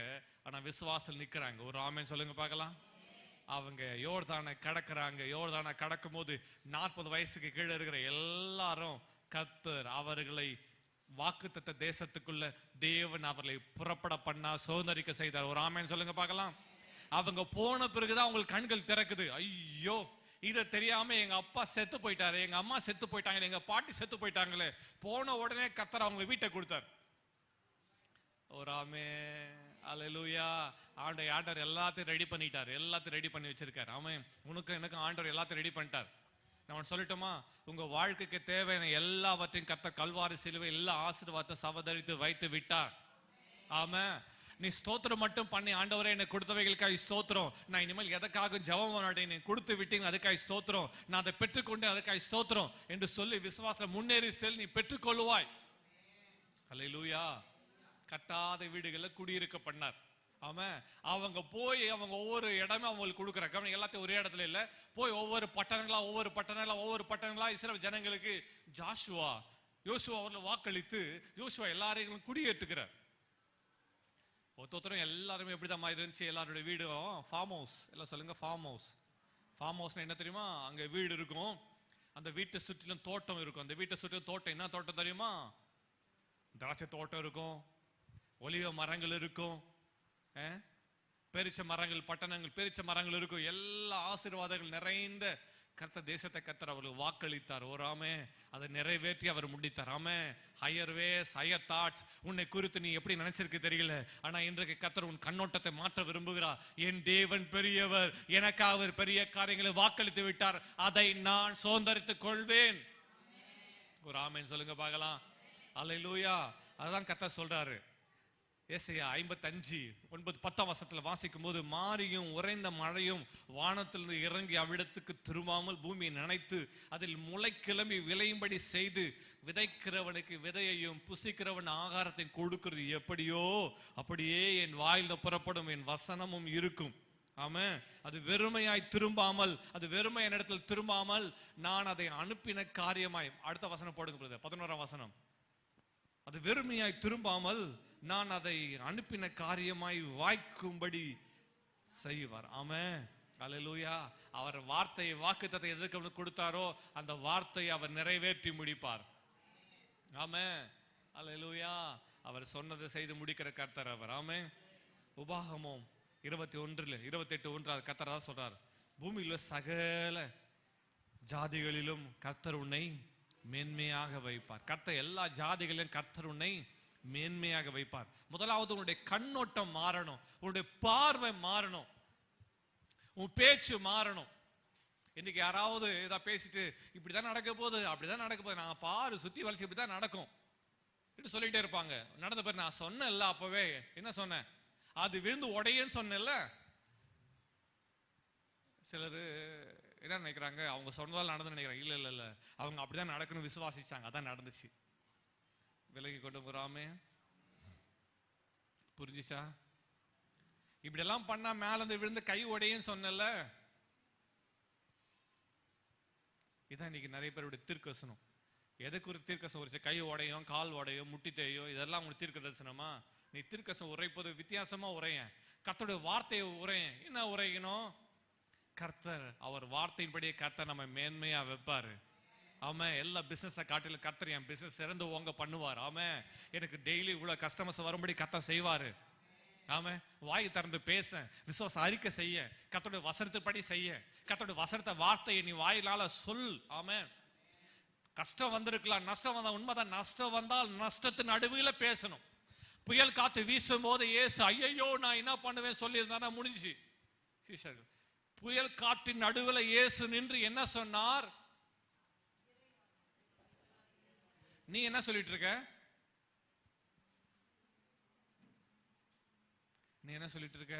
ஆனா விசுவாசத்தில் நிக்கிறாங்க. ஒரு ஆமென் சொல்லுங்க பார்க்கலாம். அவங்க யோர்தானை கடக்குறாங்க. யோர்தானை கடக்கும் போது 40 வயசுக்கு கீழே இருக்கிற எல்லாரும் கர்த்தர் அவர்களை வாக்குத்தத்த தேசத்துக்குள்ள தேவன் அவர்களை புறப்பட பண்ணா சுதந்தரிக்க செய்தார். ஒரு ஆமென் சொல்லுங்க பார்க்கலாம். அவங்க போன பிறகுதான் அவங்களுக்கு கண்கள் திறக்குது. ஐயோ, இதை தெரியாம எங்க அப்பா செத்து போயிட்டாரு, எங்க அம்மா செத்து போயிட்டாங்களே, எங்க பாட்டி செத்து போயிட்டாங்களே. போன உடனே கர்த்தர் அவங்க வீட்டை கொடுத்தார். ஒரு ஆமென், அல்லேலூயா. ஆண்டவர் எல்லாத்தையும் ரெடி பண்ணிட்டார், எல்லாத்தையும் ரெடி பண்ணி வச்சிருக்காரு. ஆமென். உனக்கு எனக்கு ஆண்டவர் எல்லாத்தையும் ரெடி பண்ணிட்டார். நான் சொல்லட்டுமா? உங்க வாழ்க்கைக்கு தேவையான எல்லாவற்றையும் கர்த்தர் கல்வாரி சிலுவை எல்லா ஆசீர்வாதத்தை சவதரித்து வைத்து விட்டார். ஆமென். நீ ஸ்தோத்திரம் மட்டும் பண்ணி, ஆண்டவரே எனக்கு கொடுத்தவைகளுக்காக ஸ்தோத்திரம், நான் இனிமேல் எதற்காக ஜெபம் பண்ணாட்டேன், நீ கொடுத்து விட்டீங்க அதுக்காக ஸ்தோத்திரம், நான் அதை பெற்றுக்கொண்டேன் அதுக்காக ஸ்தோத்திரம் என்று சொல்லி விசுவாசம் முன்னேறி செல், நீ பெற்றுக்கொள்வாய். அல்லேலூயா. கட்டாத வீடுகளில் குடியிருக்க பண்ணார். ஆமாம். அவங்க போய் அவங்க ஒவ்வொரு இடமே அவங்களுக்கு கொடுக்குறாங்க. எல்லாத்தையும் ஒரே இடத்துல இல்லை, போய் ஒவ்வொரு பட்டணங்களா இஸ்ரவேல் ஜனங்களுக்கு யோசுவா அவர்களை வாக்களித்து யோசுவா எல்லாரையும் குடியேற்றுக்கிறார். ஒருத்தரும் எல்லாருமே எப்படிதான் மாதிரி இருந்துச்சு. எல்லாருடைய வீடும் ஃபார்ம் ஹவுஸ். எல்லாம் சொல்லுங்க, ஃபார்ம் ஹவுஸ். ஃபார்ம் ஹவுஸ்னா என்ன தெரியுமா? அங்க வீடு இருக்கும், அந்த வீட்டை சுற்றிலும் தோட்டம் இருக்கும். அந்த வீட்டை சுற்றிலும் தோட்டம் என்ன தோட்டம் தெரியுமா? திராட்சை தோட்டம் இருக்கும், ஒலிவ மரங்கள் இருக்கும், பெரிச்ச மரங்கள், பட்டணங்கள் பெரிச்ச மரங்கள் இருக்கும். எல்லா ஆசீர்வாதங்கள் நிறைந்த கர்த்தர் தேசத்தை கர்த்தர் அவர்களுக்கு வாக்களித்தார். ஓராமே அதை நிறைவேற்றி அவர் முடித்தார். ஆமே. Higher ways, higher thoughts. உன்னை குறித்து நீ எப்படி நினைச்சிருக்கு தெரியல, ஆனா இன்றைக்கு கர்த்தர் உன் கண்ணோட்டத்தை மாற்ற விரும்புகிறார். என் தேவன் பெரியவர், எனக்காக அவர் பெரிய காரியங்களை வாக்களித்து விட்டார், அதை நான் சுதந்தரித்துக் கொள்வேன். ஒரு ஆமென் சொல்லுங்க பார்க்கலாம். அல்லேலூயா. அதான் கர்த்தர் சொல்றாரு. ஏசாயா 55:9-10 வாசிக்கும் போது, மாரியும் உறைந்த மழையும் வானத்திலிருந்து இறங்கி அவ்விடத்துக்கு திரும்பாமல் பூமியை நனைத்து அதில் முளை கிளம்பி விளையும்படி செய்து விதைக்கிறவனுக்கு விதையையும் புசிக்கிறவன் ஆகாரத்தை கொடுக்கிறது எப்படியோ அப்படியே என் வாயில் புறப்படும் என் வசனமும் இருக்கும். ஆமா. அது வெறுமையாய் திரும்பாமல், அது வெறுமை என்னிடத்தில் திரும்பாமல் நான் அதை அனுப்பின காரியமாய். அடுத்த வசனம் போடுங்க, 11ஆம் வசனம். அது வெறுமையாய் திரும்பாமல் நான் அதை அனுப்பின காரியமாய் வாய்க்கும்படி செய்வார். ஆமென். அல்லேலூயா. அவர் வார்த்தையை, வாக்குத்தத்தத்தை எதற்கு கொடுத்தாரோ அந்த வார்த்தையை அவர் நிறைவேற்றி முடிப்பார். ஆமென். அல்லேலூயா. அவர் சொன்னதை செய்து முடிக்கிற கர்த்தர் அவர். ஆமென். உபாகமம் 21:28 கர்த்தர் தான் சொல்றார், பூமியில் சகல ஜாதிகளிலும் கர்த்தர் உன்னை மேன்மையாக வைப்பார். கர்த்தர் எல்லா ஜாதிகளிலும் கர்த்தர் உன்னை மேன்மையாக வைப்பார். முதலாவது உன்னுடைய கண்ணோட்டம் மாறணும், உன்னுடைய பார்வை மாறணும், உன் பேச்சு மாறணும். இன்னைக்கு யாராவது ஏதாவது பேசிட்டு இப்படிதான் நடக்க போகுது, அப்படிதான் நடக்க போகுது, நான் பாரு சுத்தி வலிச்சு இப்படிதான் நடக்கும் சொல்லிட்டே இருப்பாங்க. நடந்த பேர் நான் சொன்னேன்ல, அப்பவே என்ன சொன்னேன், அது விழுந்து உடையன்னு சொன்னேன்ல. சிலர் என்ன நினைக்கிறாங்க, அவங்க சொன்னதால் நடந்து நினைக்கிறாங்க. இல்ல இல்ல இல்ல, அவங்க அப்படிதான் நடக்கணும் விசுவாசிச்சாங்க, அதான் நடந்துச்சு. விலகி கொண்டு போறாமே. புரிஞ்சுச்சா? இப்படி எல்லாம் பண்ணா மேல இருந்து விழுந்து கை உடையன்னு சொன்னல. இதான் இன்னைக்கு நிறைய பேருடைய தீர்க்கதரிசனம். எதை குறித்து தீர்க்கதரிசனம் உரைச்ச? கை உடையும், கால் உடையும், முட்டி தேயும், இதெல்லாம் உங்களுக்கு தீர்க்க தரிசனமா? நீ தீர்க்கதரிசனம் உரைப்பது வித்தியாசமா உரையன். கர்த்தருடைய வார்த்தையை உரையன். என்ன உரைக்கணும்? கர்த்தர் அவர் வார்த்தையின்படியே கர்த்தர் நம்ம மேன்மையா வைப்பாரு. ஆமா. எல்லா பிசினஸை காட்டில கர்த்தர் என் பிசினஸ் சிறந்து ஓங்க பண்ணுவார். ஆமா. எனக்கு டெய்லி இவ்வளவு கஸ்டமர்ஸ் வரும்படி கர்த்தர் செய்வாரு. ஆமா. வாய் திறந்து பேச, விசுவாச அறிக்கை செய்ய, கர்த்தருடைய வசனத்தின்படி செய்ய, கர்த்தருடைய வசனத்தை வார்த்தையை நீ வாயிலால சொல். ஆமா. கஷ்டம் வந்திருக்கலாம், நஷ்டம் வந்தா உண்மைதான். நஷ்டம் வந்தால் நஷ்டத்தின் நடுவில் பேசணும். புயல் காத்து வீசும் போது இயேசு ஐயோ நான் என்ன பண்ணுவேன் சொல்லியிருந்தானா முடிஞ்சுச்சு. சீஷர்கள் புயல் காற்றின் நடுவில் இயேசு நின்று என்ன சொன்னார்? நீ என்ன சொல்லிட்டு இருக்க? நீ என்ன சொல்லிட்டு இருக்க?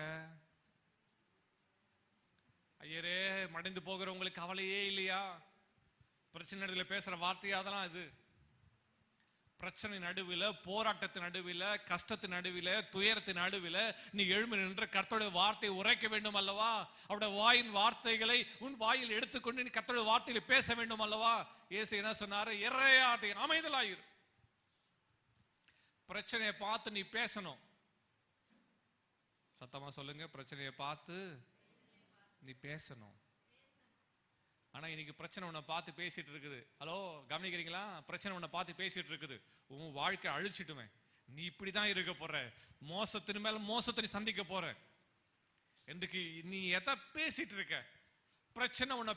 ஐயரே மடிந்து போகிற உங்களுக்கு கவலையே இல்லையா? பிரச்சனை நடுவில் பேசுற வார்த்தையா அதெல்லாம் இது. பிரச்சனை நடுவில், போராட்டத்தின் நடுவில், கஷ்டத்தின் நடுவில், துயரத்தின் நடுவில் நீ எழும்பி நின்று கர்த்தருடைய வார்த்தையை உரைக்க வேண்டும் அல்லவா? அவருடைய வாயின் வார்த்தைகளை உன் வாயில் எடுத்துக்கொண்டு நீ கர்த்தருடைய வார்த்தையில பேச வேண்டும் அல்லவா? இயேசு என்ன சொன்னாரு? இறையாதே, அமைதலாயிரு. பிரச்சனையை பார்த்து நீ பேசணும். சத்தமா சொல்லுங்க, பிரச்சனையை பார்த்து நீ பேசணும். ஆனா இன்னைக்கு பிரச்சனை உன்னை பார்த்து பேசிட்டு இருக்குது. ஹலோ, கவனிக்கிறீங்களா? பிரச்சனை உன்னை பார்த்து பேசிட்டு இருக்குது. உன் வாழ்க்கை அழிச்சிட்டுமே, நீ இப்படிதான் இருக்க போற, மோசத்தின் மேல மோசத்தை சந்திக்க போற. இன்றைக்கு நீ எதை பேசிட்டு இருக்க? பிரச்சனை உன்னை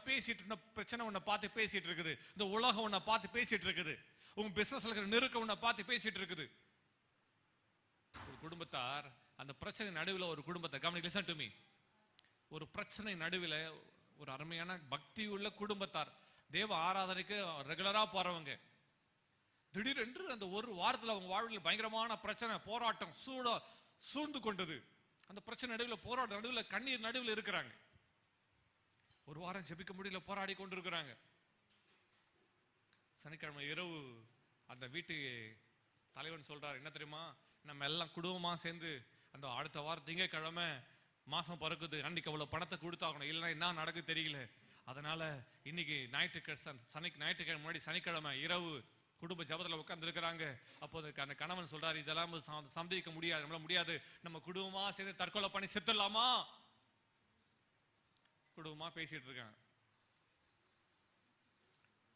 பிரச்சனை உன்னை பார்த்து பேசிட்டு இருக்குது. இந்த உலகம் உன்னை பார்த்து பேசிட்டு இருக்குது. உன் பிசினஸ்ல இருக்கிற நெருக்கம் உன்னை பார்த்து பேசிட்டு இருக்குது. ஒரு குடும்பத்தார் அந்த பிரச்சனை நடுவில், ஒரு குடும்பத்தை கவனிக்க, லிசன் டு மீ. ஒரு பிரச்சனை நடுவில் ஒரு அருமையான பக்தி உள்ள குடும்பத்தார், தேவ ஆராதனைக்கு ரெகுலரா போறவங்க, திடீரென்று அந்த ஒரு வாரத்தில் அவங்க வாழ்வில் பயங்கரமான பிரச்சனை, போராட்டம் சூழ்ந்து கொண்டது. அந்த பிரச்சனை நடுவில், போராட்ட நடுவில், கண்ணீர் நடுவில் இருக்கிறாங்க. ஒரு வாரம் ஜெபிக்க முடியல, போராடி கொண்டு இருக்கிறாங்க. சனிக்கிழமை இரவு அந்த வீட்டு தலைவன் சொல்றாரு, என்ன தெரியுமா, நம்ம எல்லாம் குடும்பமா சேர்ந்து அந்த அடுத்த வாரம் திங்கக்கிழமை மாசம் பிறக்குது, அன்னைக்கு அவ்வளவு பணத்தை கொடுத்தாகணும், இல்லைன்னா என்ன நடக்குது தெரியல. அதனால இன்னைக்கு ஞாயிற்றுக்கிழமை முன்னாடி சனிக்கிழமை இரவு குடும்ப ஜபத்துல உட்கார்ந்து இருக்கிறாங்க. அப்போது அந்த கணவன் சொல்றாரு, இதெல்லாம் சந்திக்க முடியாது, நம்மளால முடியாது, நம்ம குடும்பமா சேர்ந்து தற்கொலை பண்ணி செத்துடலாமா? குடும்பமா பேசிட்டு இருக்காங்க.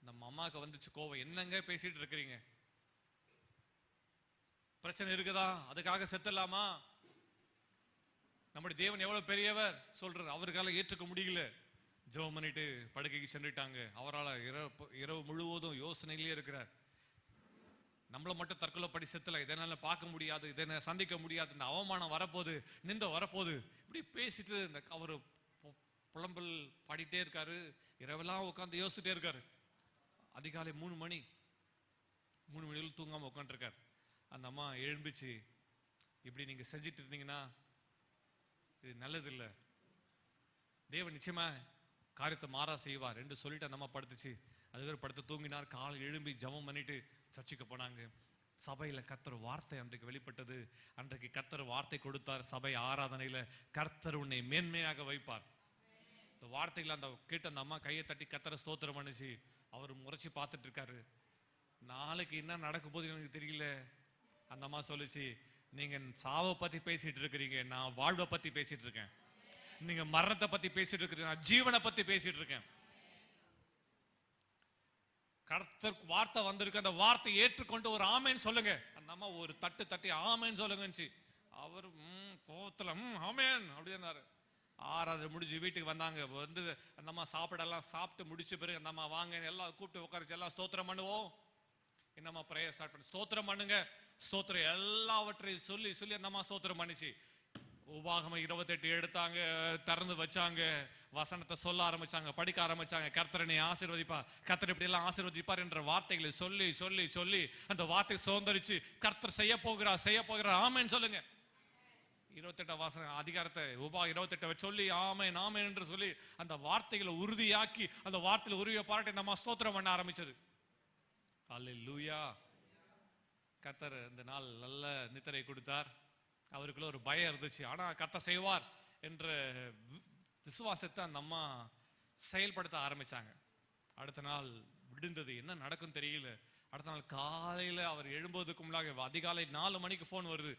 நம்ம அம்மாவுக்கு வந்துச்சு கோவம், என்னங்க பேசிட்டு இருக்கிறீங்க? பிரச்சனை இருக்குதா, அதுக்காக செத்துடலாமா? நம்முடைய தேவன் எவ்வளவு பெரியவர் சொல்றாரு, அவருக்கால ஏற்றுக்க முடியல. ஜெபம் பண்ணிட்டு படுக்கைக்கு சென்றுட்டாங்க. அவரால் இரவு முழுவதும் யோசனையிலே இருக்கிறார். நம்மள மட்டும் தற்கொலை படி செத்துல, இதனால பார்க்க முடியாது, இதை சந்திக்க முடியாது, இந்த அவமானம் வரப்போது, நிந்த வரப்போது, இப்படி பேசிட்டு இந்த அவர் புலம்பல் பாடிட்டே இருக்காரு. இரவெல்லாம் உட்காந்து யோசிச்சுட்டே இருக்காரு. அதிகாலை 3 மணியில் தூங்காம உட்காந்துருக்காரு. அந்த அம்மா எழும்பிச்சு, இப்படி நீங்க செஞ்சிட்டு இருந்தீங்கன்னா இது நல்லது இல்லை, தேவன் நிச்சயமா காரியத்தை மாறா செய்வார் என்று சொல்லிட்டு அந்த அம்மா படுத்துச்சு. அதுக்கு படுத்து தூங்கினார். காலை எழும்பி ஜெபம் பண்ணிட்டு சர்ச்சுக்கு போனாங்க. சபையில கர்த்தர் வார்த்தை அன்றைக்கு வெளிப்பட்டது. அன்றைக்கு கர்த்தர் வார்த்தை கொடுத்தார். சபை ஆராதனையில கர்த்தர் உன்னை மேன்மையாக வைப்பார். இந்த வார்த்தைகளை அந்த கேட்டு அந்த அம்மா கையை தட்டி கர்த்தரை ஸ்தோத்திரம் பண்ணிச்சு. அவர் முறைச்சு பார்த்துட்டு இருக்காரு. நாளைக்கு என்ன நடக்க போகுது எனக்கு தெரியல. அந்த அம்மா சொல்லிச்சு, நீங்க சாவை பத்தி பேசிட்டு இருக்கிறீங்க, நான் வாழ்வை பத்தி பேசிட்டு இருக்கேன். நீங்க மரணத்தை பத்தி பேசிட்டு இருக்கிறீங்க, நான் ஜீவனை பத்தி பேசிட்டு இருக்கேன். கர்த்தர் வார்த்தை வந்திருக்கு, அந்த வார்த்தை ஏற்றுக்கொண்டு ஒரு ஆமேன் சொல்லுங்க. அந்த அம்மா ஒரு தட்டி ஆமேன் சொல்லுங்க. அவர் கோவத்துல ஆமேன் அப்படின்னாரு. ஆறாவது முடிஞ்சு வீட்டுக்கு வந்தாங்க. வந்து அந்த அம்மா சாப்பிடலாம், சாப்பிட்டு முடிச்ச பிறகு அந்த அம்மா வாங்க எல்லாம் கூப்பிட்டு உட்காரிச்சு எல்லாம் ஸ்தோத்திரம் பண்ணுவோம். என்னம்மா பிரேயர் ஸ்டார்ட் பண்ணி ஸ்தோத்திரம் பண்ணுங்க. ஸ்தோத்திரம் எல்லாவற்றையும் சொல்லி அந்த அம்மா ஸ்தோத்திரம் பண்ணிச்சு. உபாகமம் 28 எடுத்தாங்க, திறந்து வச்சாங்க, வசனத்தை சொல்ல ஆரம்பிச்சாங்க, படிக்க ஆரம்பிச்சாங்க. கர்த்தரனை ஆசீர்வதிப்பார், கர்த்தர் இப்படி எல்லாம் ஆசீர்வதிப்பார் என்ற வார்த்தைகளை சொல்லி அந்த வார்த்தை சுதந்திரிச்சு கர்த்தர் செய்ய போகிறார் ஆமேன் சொல்லுங்க. 28 வாசன அதிகாரத்தை உபாகம் 28 சொல்லி ஆமேன் ஆமேன் என்று சொல்லி அந்த வார்த்தைகளை உறுதியாக்கி அந்த வார்த்தையில உருவிய பாராட்டி நம்ம ஸ்தோத்திரம் பண்ண ஆரம்பிச்சது. அல்லேலூயா. கர்த்தர் இந்த நாள் நல்ல நித்திரை கொடுத்தார். அவருக்குள்ள ஒரு பயம் இருந்துச்சு, ஆனா கர்த்தர் செய்வார் என்ற விசுவாசத்தை அந்த அம்மா செயல்படுத்த ஆரம்பிச்சாங்க. அடுத்த நாள் விடுந்தது, என்ன நடக்கும் தெரியல. அடுத்த நாள் காலையில அவர் எழும்போதுக்கு முன்னாடி அதிகாலை 4 மணிக்கு போன் வருது.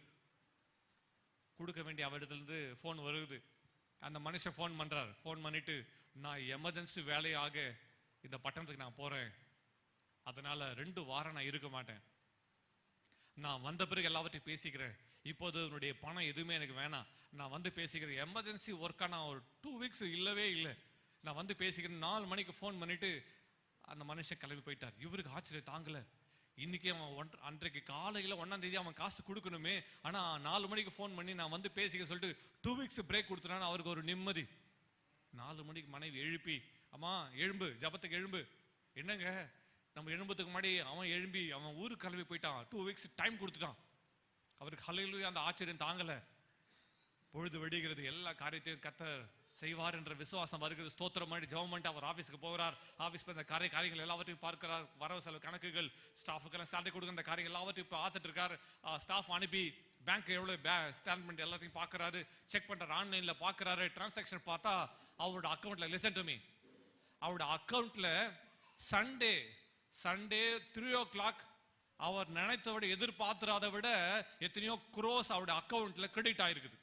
கொடுக்க வேண்டிய அவரிடத்திலிருந்து போன் வருது. அந்த மனுஷன் போன் பண்றார். போன் பண்ணிட்டு, நான் எமர்ஜென்சி வேலையாக இந்த பட்டணத்துக்கு நான் போறேன், அதனால 2 வாரம் நான் இருக்க மாட்டேன், நான் வந்த பிறகு எல்லாவற்றையும் பேசிக்கிறேன், இப்போது உன்னுடைய பணம் எதுவுமே எனக்கு வேணாம், நான் வந்து பேசிக்கிறேன், எமர்ஜென்சி ஒர்க்கா நான் ஒரு 2 வீக்ஸ் இல்லவே இல்லை, நான் வந்து பேசிக்கிறேன். 4 மணிக்கு போன் பண்ணிட்டு அந்த மனுஷன் கிளம்பி போயிட்டார். இவருக்கு ஆச்சரியம் தாங்கல. இன்னைக்கு அவன் அன்றைக்கு காலையில் 1ஆம் தேதி அவன் காசு கொடுக்கணுமே, ஆனா 4 மணிக்கு ஃபோன் பண்ணி நான் வந்து பேசிக்க சொல்லிட்டு 2 வீக்ஸ் பிரேக் கொடுத்துட்டான்னு அவருக்கு ஒரு நிம்மதி. 4 மணிக்கு மனைவி எழுப்பி, அம்மா எழும்பு, ஜபத்துக்கு எழும்பு. என்னங்க, நம்ம எழும்புறதுக்கு முன்னாடி அவன் எழும்பி அவன் ஊருக்கு கிளம்பி போயிட்டான். 2 வீக்ஸ் டைம் கொடுத்துட்டான். அவருக்கு ஹல்லேலூயா, அந்த ஆச்சரியம் தாங்கல. பொழுது வெடிகிறது, எல்லா காரியத்தையும் கர்த்தர் செய்வார் என்ற விசுவாசம் வருகிறது. ஸ்தோத்திரம் பண்ணி ஜெபம் பண்ணிட்டு அவர் ஆஃபீஸ்க்கு போகிறார். ஆஃபீஸ்ல இந்த காரியங்கள் எல்லாவற்றையும் பார்க்கிறார். வரவு செலவு கணக்குகள், ஸ்டாஃபுக்கெல்லாம் சேலரி கொடுக்குற காரியங்கள் எல்லாவற்றையும் பார்த்துட்டு இருக்காரு. ஸ்டாஃப் அனுப்பி பேங்க் எவ்வளவு ஸ்டேட்மெண்ட் எல்லாத்தையும் பார்க்கறாரு, செக் பண்றாரு, ஆன்லைன்ல பார்க்கறாரு. டிரான்சாக்ஷன் பார்த்தா அவரோட அக்கௌண்ட்ல, லிசன் டு மீ, அவரோட அக்கௌண்ட்ல சண்டே 3 o'clock அவர் நினைத்த விட, எதிர்பார்த்திராத விட எத்தனையோ குரோஸ் அவருடைய அக்கௌண்ட்ல கிரெடிட் ஆயிருக்குது.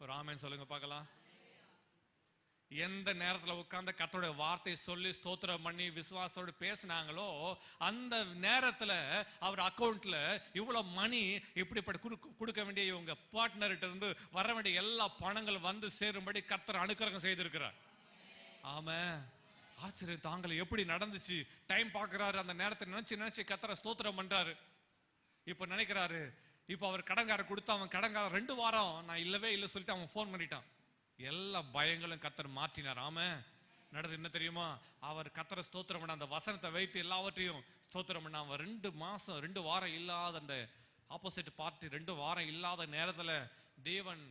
ஒரு ஆமென் சொல்லுங்க பார்க்கலாம். எந்த நேரத்தில் உட்கார்ந்து கர்த்தருடைய வார்த்தையை சொல்லி ஸ்தோத்திரம் பண்ணி விசுவாசத்தோடு பேசினாங்களோ அந்த நேரத்துல அவர் அக்கௌண்ட்ல இவ்வளவு மணி இப்படிப்பட்ட கொடுக்க வேண்டிய இவங்க பார்ட்னர்கிட்ட இருந்து வர வேண்டிய எல்லா பணங்கள் வந்து சேரும்படி கர்த்தர் அனுக்கிரகம் செய்திருக்கிறார். ஆமென். ஆச்சரியம் தாங்களே, எப்படி நடந்துச்சு. டைம் பார்க்கிறாரு, அந்த நேரத்தை நினைச்சு கர்த்தரை ஸ்தோத்திரம் பண்றாரு. இப்ப நினைக்கிறாரு, இப்ப அவர் கடன்காரர் கொடுத்து அவன் கடன்காரர் 2 வாரம் நான் இல்லவே இல்லை சொல்லிட்டு அவன் ஃபோன் பண்ணிட்டான். எல்லா பயங்களும் கர்த்தர் மாற்றினார். ஆமென். நடந்தது என்ன தெரியுமா, அவர் கர்த்தரை ஸ்தோத்திரம் பண்ண அந்த வசனத்தை வைத்து எல்லாவற்றையும் ஸ்தோத்திரம் பண்ண அவன் 2 மாசம் 2 வாரம் இல்லாத அந்த ஆப்போசிட் பார்ட்டி 2 வாரம் இல்லாத நேரத்துல தேவன்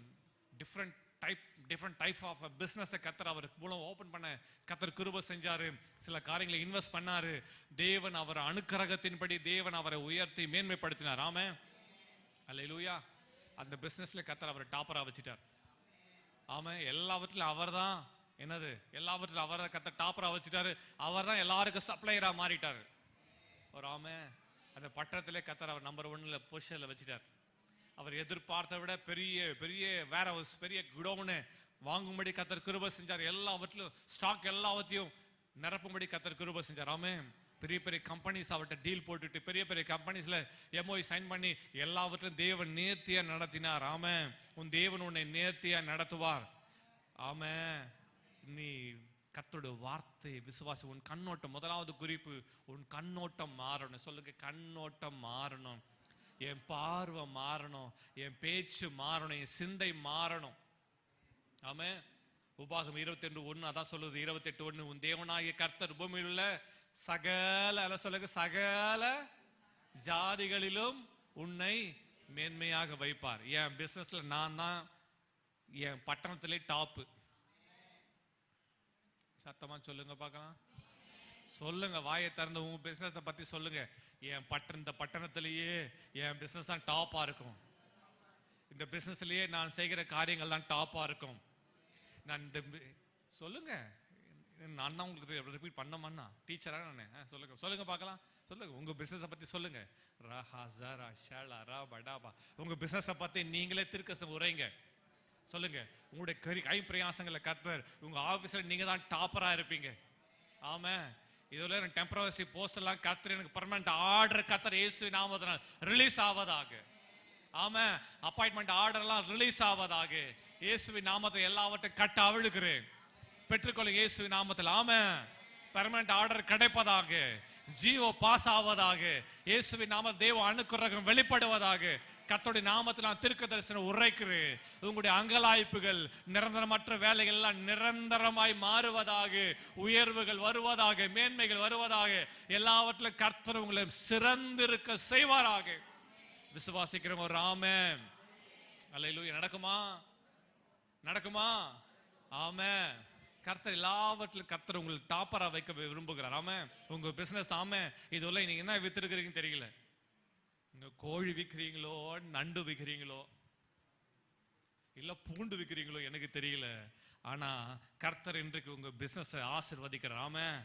டிஃப்ரெண்ட் டைப் ஆஃப் பிசினஸ் கர்த்தர் அவருக்கு மூலம் ஓபன் பண்ண கர்த்தர் கிருபை செஞ்சாரு. சில காரியங்களை இன்வெஸ்ட் பண்ணாரு. தேவன் அவர் அனுக்கிரகத்தின்படி தேவன் அவரை உயர்த்தி மேன்மைப்படுத்தினார். ஆமென். அல்லேலூயா. அந்த பிசினஸ்ல கர்த்தர் அவரை டாப்பரா வச்சிட்டார். ஆமென். எல்லாவற்றிலும் அவர்தான் என்னது, எல்லாவற்றிலும் அவரை கர்த்தர் டாப்பரா வச்சிட்டாரு. அவர்தான் எல்லாருக்கும் சப்ளையரா மாறிட்டாரு. ஒரு ஆமென். அந்த பட்டணத்திலே கர்த்தர் அவர் நம்பர் 1ல பொசிஷன்ல வச்சிட்டார். அவர் எதிர்பார்த்த விட பெரிய பெரிய வேர் ஹவுஸ், பெரிய குடோன்னு வாங்கும்படி கர்த்தர் கிருபை செஞ்சார். எல்லாவற்றிலும் ஸ்டாக் எல்லாவற்றையும் நிரப்பும்படி கர்த்தர் கிருபை செஞ்சார். ஆமென். பெரிய பெரிய கம்பெனிஸ் அவர்கிட்ட டீல் போட்டுட்டு பெரிய பெரிய கம்பெனிஸ்ல எம்ஓஐ சைன் பண்ணி எல்லாவற்றிலும் தேவன் நேர்த்தியா நடத்தினார். ஆமென். உன் தேவன் உன்னை நேர்த்தியா நடத்துவார். ஆமென். நீ கர்த்தருடைய வார்த்தை விசுவாசி. உன் கண்ணோட்டம், முதலாவது குறிப்பு, உன் கண்ணோட்டம் மாறணும். சொல்லுங்க, கண்ணோட்டம் மாறணும். என் பார்வை மாறணும், என் பேச்சு மாறணும், என் சிந்தை மாறணும். ஆமென். உபாகம் 22:1 அதான் சொல்லுது. 28:1 உன் தேவனாகிய கர்த்தர் பூமியில் உள்ள சகல சொல்லுங்க சகல ஜாதிகளிலும் உன்னை மேன்மையாக வைப்பார். என் பிசினஸ்ல நான் தான் என் பட்டணத்திலே டாப். சத்தமா சொல்லுங்க பார்க்கலாம். சொல்லுங்க, வாயை திறந்து உங்க பிசினஸ் பத்தி சொல்லுங்க. என் இந்த பட்டணத்திலேயே என் பிசினஸ் தான் டாப்பா இருக்கும். இந்த பிசினஸ்லயே நான் செய்கிற காரியங்கள் தான் டாப்பா இருக்கும். நான் இந்த சொல்லுங்க, நான் தான் உங்களுக்கு ரிப்பீட் பண்ணமான்னா டீச்சரா நான் சொல்லுங்க சொல்லுங்க பார்க்கலாம். சொல்லுங்க உங்க பிசினஸ் பத்தி சொல்லுங்க. உங்க பிசினஸ் பத்தி நீங்களே திருக்க உரைங்க. சொல்லுங்க, உங்களுடைய கை பிரயாசங்களை கர்த்தர் உங்க ஆபீஸ்ல நீங்க தான் டாப்பரா இருப்பீங்க. ஆமென். இதுல டெம்பரரி போஸ்ட் எல்லாம் கர்த்தர் எனக்கு பெர்மனன்ட் ஆர்டர் கர்த்தர் இயேசு நாமத்தினால் ரிலீஸ் ஆவதாக. ஆமென். அப்பாயின்மெண்ட் ஆர்டர் எல்லாம் ரிலீஸ் ஆவதாக. இயேசுவின் நாமத்தில் எல்லாவற்றையும் கட்ட அவிழுகிறேன். பெற்றுக்கொள்ளுங்க இயேசுவின் நாமத்தில். ஆமென். பெர்மனன்ட் ஆர்டர் கிடைப்பதாக. ஜீவோ பாஸ் ஆவதாக. இயேசுவின் நாமத்தில் தேவ அனுக்கிரகம் வெளிப்படுவதாக. கர்த்தருடைய நாமத்தில் நான் தீர்க்க தரிசனம் உரைக்கிறேன். உங்களுடைய அங்கலாய்ப்புகள், நிரந்தரமற்ற வேலைகள் எல்லாம் நிரந்தரமாய் மாறுவதாக. உயர்வுகள் வருவதாக, மேன்மைகள் வருவதாக. எல்லாவற்றிலும் கர்த்தர் உங்களை சிறந்திருக்க செய்வாராக. விசுவாசிக்கிறவங்க ஒரு ஆமென். அல்லேலூயா. நடக்குமா? நடக்குமா? ஆமென். கர்த்தர் எல்லாவற்றிலும் கர்த்தர் உங்களுக்கு டாப்பரா வைக்க விரும்புகிறார். ஆமென். உங்க பிசினஸ் ஆமென். இதுல நீங்க என்ன வித்திருக்கிறீங்கன்னு தெரியல. நீங்க கோழி விற்கிறீங்களோ, நண்டு விற்கிறீங்களோ, இல்ல பூண்டு விற்கிறீங்களோ எனக்கு தெரியல. ஆனா கர்த்தர் இன்றைக்கு உங்க பிசினஸ் ஆசீர்வதிக்கிறார். ஆமென்.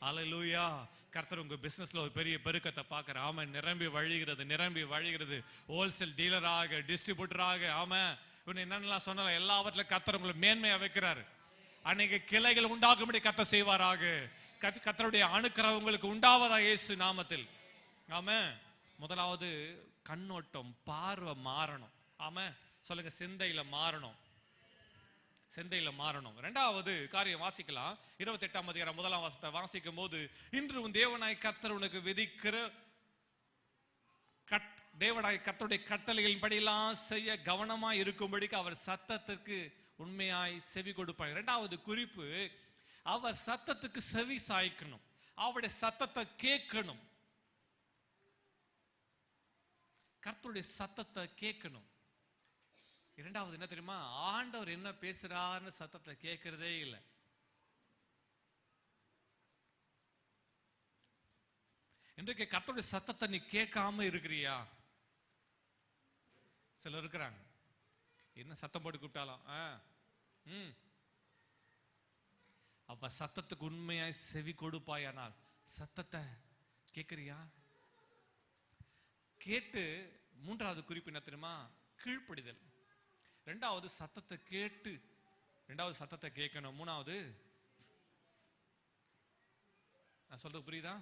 அல்லேலூயா. கர்த்தர் உங்க பிசினஸ்ல ஒரு பெரிய பெருக்கத்தை பார்க்கிறார். ஆமென். நிரம்பி வழிகிறது, நிரம்பி வழிகிறது. ஹோல்சேல் டீலராக, டிஸ்ட்ரிபியூட்டராக. ஆமென். இவன் என்னென்னலாம் சொன்னால எல்லாவற்றிலும் கர்த்தர் உங்களை மேன்மையா வைக்கிறாரு. அன்னைக்கு கிளைகள் உண்டாகும்படி கர்த்தர் செய்வாராக. கர்த்தருடைய அனுக்கிரகம் உங்களுக்கு உண்டாவதா இயேசு நாமத்தில். ஆமென். முதலாவது கண்ணோட்டம், பார்வை மாறணும். ஆமென். சொல்லுங்க, சிந்தையில மாறணும். சிந்தையில மாறணும். இரண்டாவது காரியம் வாசிக்கலாம். 28ஆம் அதிகாரம் 1ஆம் வசனத்தை வாசிக்கும் போது, இன்று உன் தேவனாய் கர்த்தர் உனக்கு விதிக்கிற தேவனாய் கர்த்தருடைய கட்டளைகளின் படியெல்லாம் செய்ய கவனமா இருக்கும்படிக்கு அவர் சத்தத்திற்கு உண்மையாய் செவி கொடுப்பாங்க. இரண்டாவது குறிப்பு, அவர் சத்தத்துக்கு செவி சாய்க்கணும், அவருடைய சத்தத்தை கேட்கணும், கர்த்தருடைய சத்தத்தை கேட்கணும். இரண்டாவது என்ன தெரியுமா, ஆண்டவர் என்ன பேசுறாருன்னு சத்தத்தை கேட்கிறதே இல்லை. இன்றைக்கு கர்த்தருடைய சத்தத்தை நீ கேட்காம இருக்கிறியா? சிலர் இருக்கிறாங்க, என்ன சத்தம் போட்டு கூப்பிட்டாலும் அப்ப சத்தத்துக்கு உண்மையாய் செவி கொடுப்பாயானால் சத்தத்தை கேட்கிறியா? கேட்டு மூன்றாவது குறிப்பு என்ன தெரியுமா, கீழ்ப்படிதல். ரெண்டாவது சத்தத்தை கேட்டு, ரெண்டாவது சத்தத்தை கேட்கணும். மூணாவது, நான் சொல்றது புரியுதா?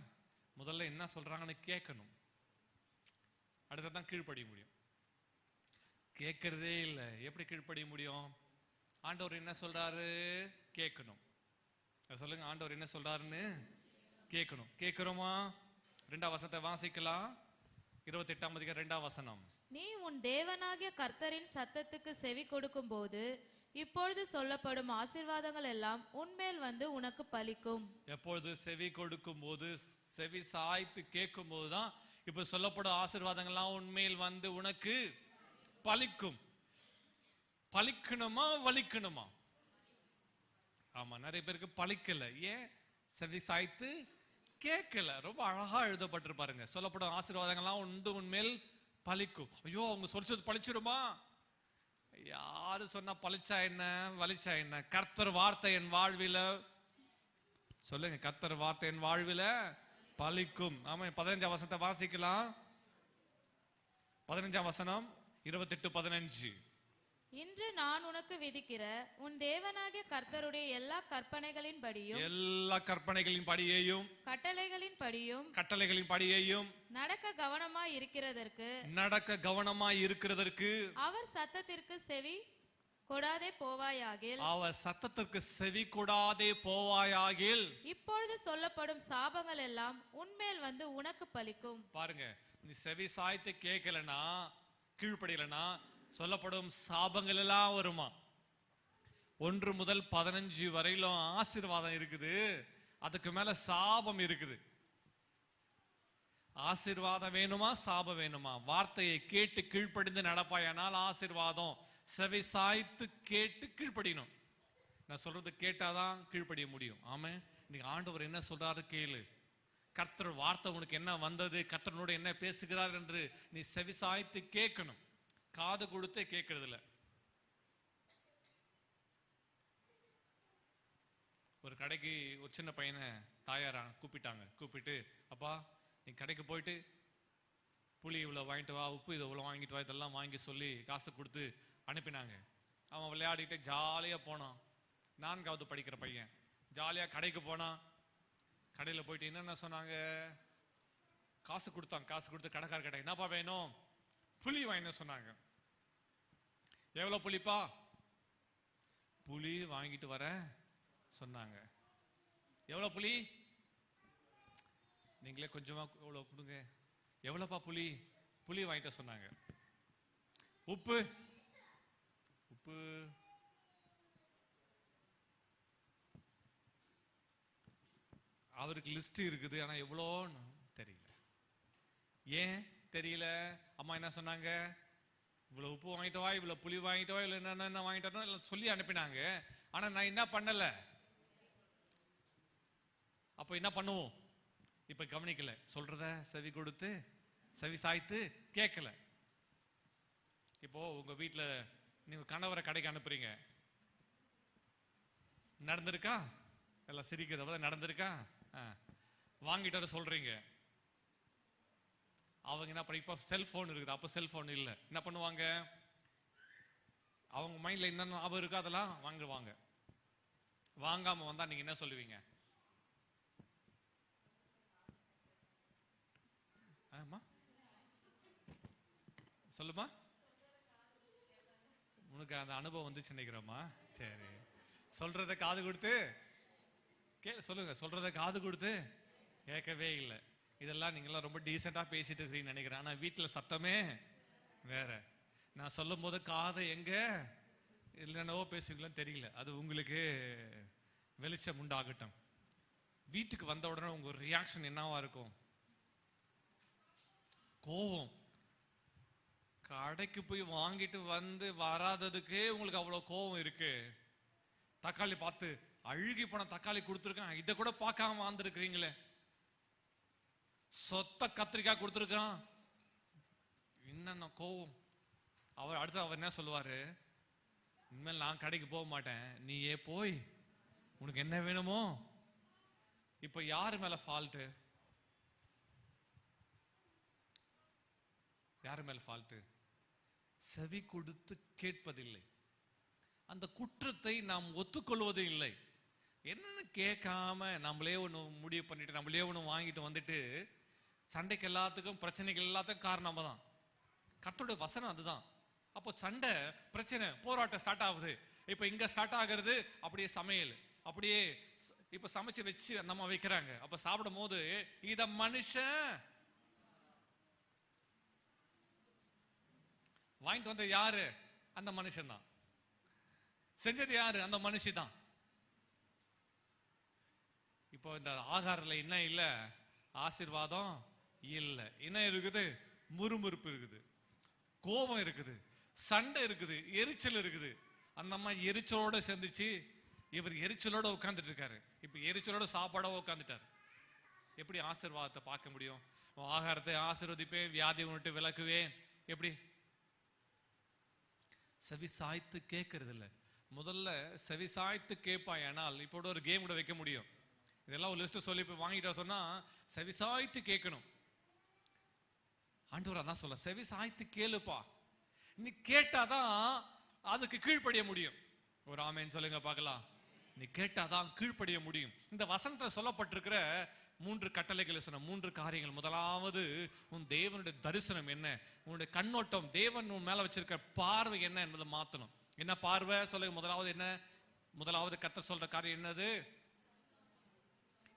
முதல்ல என்ன சொல்றாங்கன்னு கேட்கணும், அடுத்ததான் கீழ்ப்படிய முடியும். கேட்கறதே இல்லை, எப்படி கீழ்ப்படிய முடியும்? ஆண்டவர் என்ன சொல்றாரு கேட்கணும். சொல்லுங்க, ஆண்டவர் என்ன சொல்றாருன்னு கேட்கணும். கேட்கிறோமா? 2ஆம் வசனத்தை வாசிக்கலாம். 28ஆம் அதிகாரம் 2ஆம் வசனம். நீ உன் தேவனாகிய கர்த்தரின் சத்தத்துக்கு செவி கொடுக்கும் போது இப்பொழுது சொல்லப்படும் ஆசீர்வாதங்கள் எல்லாம் உன்மேல் வந்து உனக்கு பலிக்கும். எப்பொழுது செவி கொடுக்கும் போது, செவி சாய்த்து கேட்கும் போதுதான் இப்ப சொல்லப்படும் ஆசீர்வாதங்கள்லாம் உண்மையில் வந்து உனக்கு பலிக்கும். பலிக்கணுமா வலிக்கணுமா? ஆமா, நிறைய பேருக்கு பலிக்கல. ஏன்? செவி சாய்த்து கேட்கல. ரொம்ப அழகா எழுதப்பட்டிருப்பாருங்க, சொல்லப்படும் ஆசீர்வாதங்கள்லாம் உண்மையில் பலிக்கும். ஐயோ, அவங்க சொல்றது பலிச்சிருமா? யாரு சொன்னா பலிச்சா என்ன வலிச்சா என்ன? கர்த்தர் வார்த்தை என் வாழ்வில, சொல்லுங்க, கர்த்தர் வார்த்தை என் வாழ்வில பலிக்கும். ஆமா, 15ஆம் வசனத்தை வாசிக்கலாம். 15ஆம் வசனம் 28-15. இன்று நான் உனக்கு விதிக்கிற உன் தேவனாகிய கர்த்தருடைய எல்லா கற்பனைகளின் படியும், எல்லா கற்பனைகளின் படியையும், கட்டளைகளின் படியும், கட்டளைகளின் படியையும் நடக்க கவனமாய் இருக்கிறதற்கு, நடக்க கவனமாய் இருக்கிறதற்கு அவர் சத்தத்திற்கு செவி கொடாதே போவாயாகில், அவர் சத்தத்திற்கு செவி கொடாதே போவாயாகில், இப்பொழுது சொல்லப்படும் சாபங்கள் எல்லாம் உன்மேல் வந்து உனக்கு பலிக்கும். பாருங்க, நீ செவி சாய்த்து கேட்கலனா, கீழ்ப்படியலனா சொல்லப்படும் சாபங்கள் எல்லாம் வருமா. 1 முதல் 15 வரையிலும் ஆசீர்வாதம் இருக்குது, அதுக்கு மேல சாபம் இருக்குது. ஆசீர்வாதம் வேணுமா சாபம் வேணுமா? வார்த்தையை கேட்டு கீழ்ப்படிந்து நடப்பாயானால் ஆசீர்வாதம். செவி சாய்த்து கேட்டு கீழ்ப்படியணும். நான் சொல்றது கேட்டாதான் கீழ்ப்படிய முடியும். ஆமா, இன்னைக்கு ஆண்டவர் என்ன சொல்றாரு கேளு. கர்த்தர் வார்த்தை உனக்கு என்ன வந்தது, கர்த்தரோட என்ன பேசுகிறார் என்று நீ செவி சாய்த்து கேட்கணும். காது கொடுத்து கேட்கறது இல்ல. ஒரு கடைக்கு ஒரு சின்ன பையனை தாயாரா கூப்பிட்டாங்க. கூப்பிட்டு, அப்பா நீ கடைக்கு போயிட்டு புளி இவ்வளவு வாங்கிட்டு வா, உப்பு இவ்வளவு வாங்கிட்டு வா, இதெல்லாம் வாங்கி சொல்லி காசு கொடுத்து அனுப்பினாங்க. அவன் விளையாடிட்டு ஜாலியா போனான். 4வது படிக்கிற பையன் ஜாலியா கடைக்கு போனான். கடையில போயிட்டு என்னென்ன சொன்னாங்க, காசு கொடுத்தாங்க. காசு கொடுத்து கடைக்கார கடை, என்னப்பா வேணும்? புளி வாங்கின சொன்னாங்க. எவ்வளவு புளிப்பா? புளி வாங்கிட்டு வர சொன்னாங்க. எவ்வளவு புளி? நீங்களே கொஞ்சமா எவ்வளவு கொடுங்க. எவ்வளவுப்பா புளி? புளி வாங்கிட்ட சொன்னாங்க. உப்பு? உப்பு அவருக்கு லிஸ்ட் இருக்குது, ஆனா எவ்வளோன்னு தெரியல. ஏன் தெரியல? அம்மா என்ன சொன்னாங்க, இவ்வளவு உப்பு வாங்கிட்டு வா, இவ்வளவு புளி வாங்கிட்டு வா, இல்லை என்ன வாங்கிட்டோம் எல்லாம் சொல்லி அனுப்பினாங்க. ஆனா நான் என்ன பண்ணல. அப்ப என்ன பண்ணுவோம்? இப்ப கவனிக்கல, சொல்றத செவி கொடுத்து செவி சாய்த்து கேட்கல. இப்போ உங்க வீட்டுல நீங்க கணவரை கடைக்கு அனுப்புறீங்க, நடந்திருக்கா? எல்லாம் சிரிக்கிறத நடந்திருக்கா? வாங்கிட்டு வர சொல்றீங்க. அவங்க என்ன பண்ண, இப்ப செல்போன் இருக்குது, அப்ப செல்போன் இல்ல, என்ன பண்ணுவாங்க? அவங்க மைண்ட்ல என்ன ஞாபகம் இருக்கோ அதெல்லாம் வாங்குவாங்க. வாங்காம வந்தா நீங்க என்ன சொல்லுவீங்க? ஆமா சொல்லுமா, உனக்கு அந்த அனுபவம் வந்துச்சு நினைக்கிறோமா? சரி, சொல்றத காது கொடுத்து சொல்லுங்க, சொல்றத காது கொடுத்து கேட்கவே இல்லை. இதெல்லாம் நீங்களாம் ரொம்ப டீசெண்டா பேசிட்டு இருக்கிறீங்கன்னு நினைக்கிறேன். ஆனா வீட்டுல சத்தமே வேற. நான் சொல்லும் போது காதை எங்க இல்லைன்னவோ பேசுவீங்களான்னு தெரியல. அது உங்களுக்கு வெளிச்சம் உண்டாகட்டும். வீட்டுக்கு வந்த உடனே உங்க ரியாக்ஷன் என்னவா இருக்கும்? கோபம். கடைக்கு போய் வாங்கிட்டு வந்து வராததுக்கே உங்களுக்கு அவ்வளவு கோபம் இருக்கு. தக்காளி பார்த்து அழுகி போன தக்காளி கொடுத்துருக்கான், இதை கூட பார்க்காம வந்திருக்கிறீங்களே. சொத்த கத்திரிக்காய் கொடுத்துருக்கான், என்னென்ன கோபம். அவர் என்ன சொல்லுவாரு? இனிமேல் நான் கடைக்கு போக மாட்டேன், நீயே போய் உனக்கு என்ன வேணுமோ. இப்ப யாரு மேல ஃபால்ட்டு? யாரு மேல ஃபால்ட்டு? செவி கொடுத்து கேட்பதில்லை. அந்த குற்றத்தை நாம் ஒத்துக்கொள்வது இல்லை. என்னன்னு கேட்காம நம்மளே ஒன்று முடிவு பண்ணிட்டு நம்மளே ஒன்று வாங்கிட்டு வந்துட்டு சண்டைக்கு எல்லாத்துக்கும் பிரச்சனைகள் எல்லாத்துக்கும் காரணம் நம்ம தான். கர்த்தருடைய வசனம் அதுதான். அப்போ சண்டை, பிரச்சனை, போராட்டம் ஸ்டார்ட் ஆகுது. இப்போ இங்க ஸ்டார்ட் ஆகிறது அப்படியே சமையல், அப்படியே இப்ப சமைச்சு வச்சு நம்ம வைக்கிறாங்க. அப்ப சாப்பிடும் போது இத மனுஷன் வாங்கிட்டு வந்த யாரு? அந்த மனுஷன் தான். செஞ்சது யாரு? அந்த மனுஷி தான். இப்போ இந்த ஆகாரத்துல என்ன இல்ல? ஆசீர்வாதம் இல்ல. என்ன இருக்குது? முறுமுறுப்பு இருக்குது, கோபம் இருக்குது, சண்டை இருக்குது, எரிச்சல் இருக்குது. அந்த அம்மா எரிச்சலோட சேர்ந்துச்சு, இவர் எரிச்சலோட உட்கார்ந்துட்டு இருக்காரு. இப்ப எரிச்சலோட சாப்பாடோ உட்காந்துட்டாரு. எப்படி ஆசீர்வாதத்தை பார்க்க முடியும்? ஆகாரத்தை ஆசீர்வதிப்பேன், வியாதி விட்டு விலக்குவேன். எப்படி? செவி சாய்த்து கேட்கறது இல்ல. முதல்ல செவி சாய்த்து கேட்பாயானால் இப்போ ஒரு கேம் கூட வைக்க முடியும். இதெல்லாம் ஒரு லிஸ்ட் சொல்லி போய் வாங்கிட்டா சொன்னா செவி சாய்த்து கேட்கணும். ஆண்டவர் அதான் சொல்ல, செவி சாய்த்து கேளுப்பா. நீ கேட்டாதான் அதுக்கு கீழ்ப்படிய முடியும். ஒரு ஆமேன்னு சொல்லுங்க பார்க்கலாம். நீ கேட்டாதான் கீழ்ப்படிய முடியும். இந்த வசனத்துல சொல்லப்பட்டிருக்கிற 3 கட்டளைகளை சொன்ன 3 காரியங்கள். முதலாவது, உன் தேவனுடைய தரிசனம் என்ன, உன்னுடைய கண்ணோட்டம், தேவன் உன் மேல வச்சிருக்கிற பார்வை என்ன என்பதை மாத்தணும். என்ன பார்வை சொல்லுங்க? முதலாவது என்ன? முதலாவது கர்த்தர் சொல்ற காரியம் என்னது?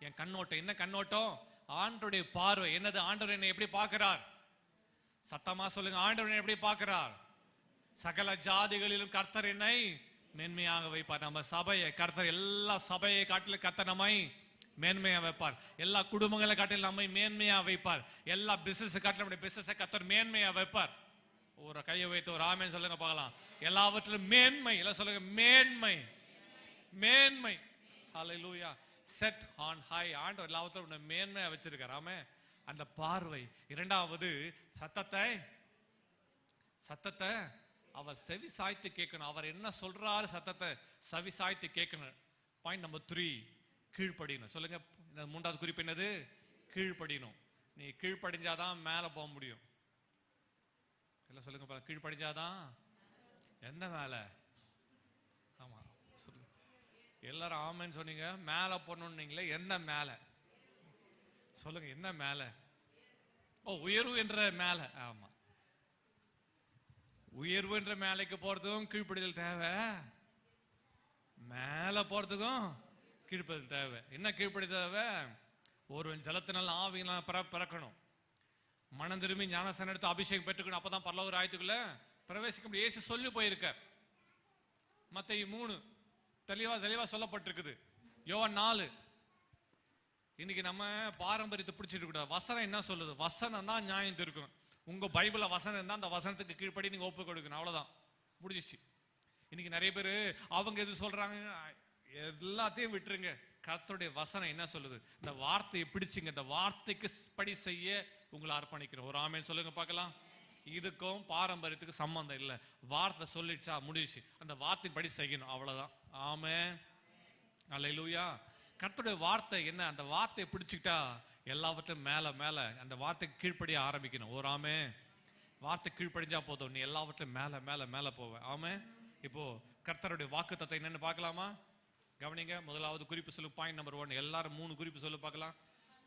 என் கண்ணோட்டம். என்ன கண்ணோட்டம்? ஆண்டவருடைய பார்வை என்னது? ஆண்டவர் என்னை எப்படி பார்க்கிறார்? சத்தமா சொல்லுங்க, ஆண்டவர் என்னை எப்படி பார்க்கிறார்? சகல ஜாதிகளிலும் கர்த்தர் என்னை மேன்மையாக வைப்பார். நம்ம சபையை கர்த்தர், எல்லா சபையை காட்டிலும் கர்த்தர் நம்மை மேன்மையா வைப்பார். எல்லா குடும்பங்களை காட்டிலும் நம்மை மேன்மையா வைப்பார். எல்லா பிசினஸ் காட்டிலும் நம்முடைய பிசினஸை கர்த்தர் மேன்மையா வைப்பார். ஒரு கையை வைத்து ஒரு ஆமென் சொல்லுங்க பார்க்கலாம். எல்லாவற்றிலும் மேன்மை. எல்லாம் சொல்லுங்க, மேன்மை, மேன்மை. ஹல்லேலூயா. Set on high. ஆண்டவர் எல்லாவற்றிலும் மேன்மையா வச்சிருக்கார். ஆமென். அந்த பார்வை. இரண்டாவது, சத்தத்தை அவர் செவி சாய்த்து கேட்கணும். அவர் என்ன சொல்றாரு சத்தத்தை செவி சாய்த்து கேட்கணும். பாயிண்ட் நம்பர் 3, கீழ்ப்படியணும். சொல்லுங்க, மூன்றாவது குறிப்பு என்னது? கீழ்ப்படியணும். நீ கீழ்ப்படிஞ்சாதான் மேல போக முடியும். எல்லாம் சொல்லுங்க, கீழ்ப்படிஞ்சாதான். எந்த மேல? ஆமா சொல்லுங்க எல்லாரும் ஆமென்னு சொன்னீங்க. மேல போனீங்களே, என்ன மேல? சொல்லுங்க, என்ன மேல? ஓ, உயர்வு என்ற மேல. ஆமா, உயர்வு என்ற மேலைக்கு போறதுக்கும் கீழ்ப்படிதல் தேவை, மேல போறதுக்கும் கீழ்ப்படிதல் தேவை. என்ன கீழ்ப்படிதல் தேவை? ஒருவன் ஜலத்தினால் ஆவியினால் பிறக்கணும், மனம் திரும்பி ஞானஸ்நானம் எடுத்து அபிஷேகம் பெற்றுக்கணும். அப்பதான் பரலோக ராஜ்யத்துக்குள்ள பிரவேசிக்க முடியும். இயேசு சொல்லி போயிருக்கார். மத்தேயு 3 தெளிவா சொல்லப்பட்டிருக்குது. யோவான் 4. இன்னைக்கு நம்ம பாரம்பரியத்தை பிடிச்சிட்டு கூடாது. வசனம் என்ன சொல்லுது? வசனம் தான் நியாயம் இருக்கும். உங்க பைபிள்ல வசனம் இருந்தா அந்த வசனத்துக்கு கீழ்ப்படி நீங்க ஒப்பு கொடுக்கணும். அவ்வளவுதான், முடிஞ்சிச்சு. இன்னைக்கு நிறைய பேரு அவங்க எது சொல்றாங்க எல்லாத்தையும் விட்டுருங்க. கர்த்தருடைய வசனம் என்ன சொல்லுது? இந்த வார்த்தையை பிடிச்சிங்க, இந்த வார்த்தைக்கு படி செய்ய உங்களை அர்ப்பணிக்கிறோம். ஒரு ஆமென் சொல்லுங்க பார்க்கலாம். இதுக்கும் பாரம்பரியத்துக்கு சம்பந்தம் இல்லை. வார்த்தை சொல்லிடுச்சா, முடிச்சு. அந்த வார்த்தையின் படி செய்யணும், அவ்வளவுதான். ஆமென், அல்லேலூயா. கர்த்தருடைய வார்த்தை என்ன? அந்த வார்த்தையை பிடிச்சுக்கிட்டா எல்லாவற்றையும் மேல மேல அந்த வார்த்தைக்கு கீழ்ப்படிய ஆரம்பிக்கணும். ஒரு ஆமென். வார்த்தை கீழ்ப்படிஞ்சா போதும், நீ எல்லாவற்றையும் மேல மேல மேல போவேன். ஆமென். இப்போ கர்த்தருடைய வாக்குத்தத்தம் என்னன்னு பார்க்கலாமா? கவனிங்க. முதலாவது குறிப்பு சொல்லு, பாயிண்ட் நம்பர் 1. எல்லாரும் 3 குறிப்பு சொல்லு பார்க்கலாம்.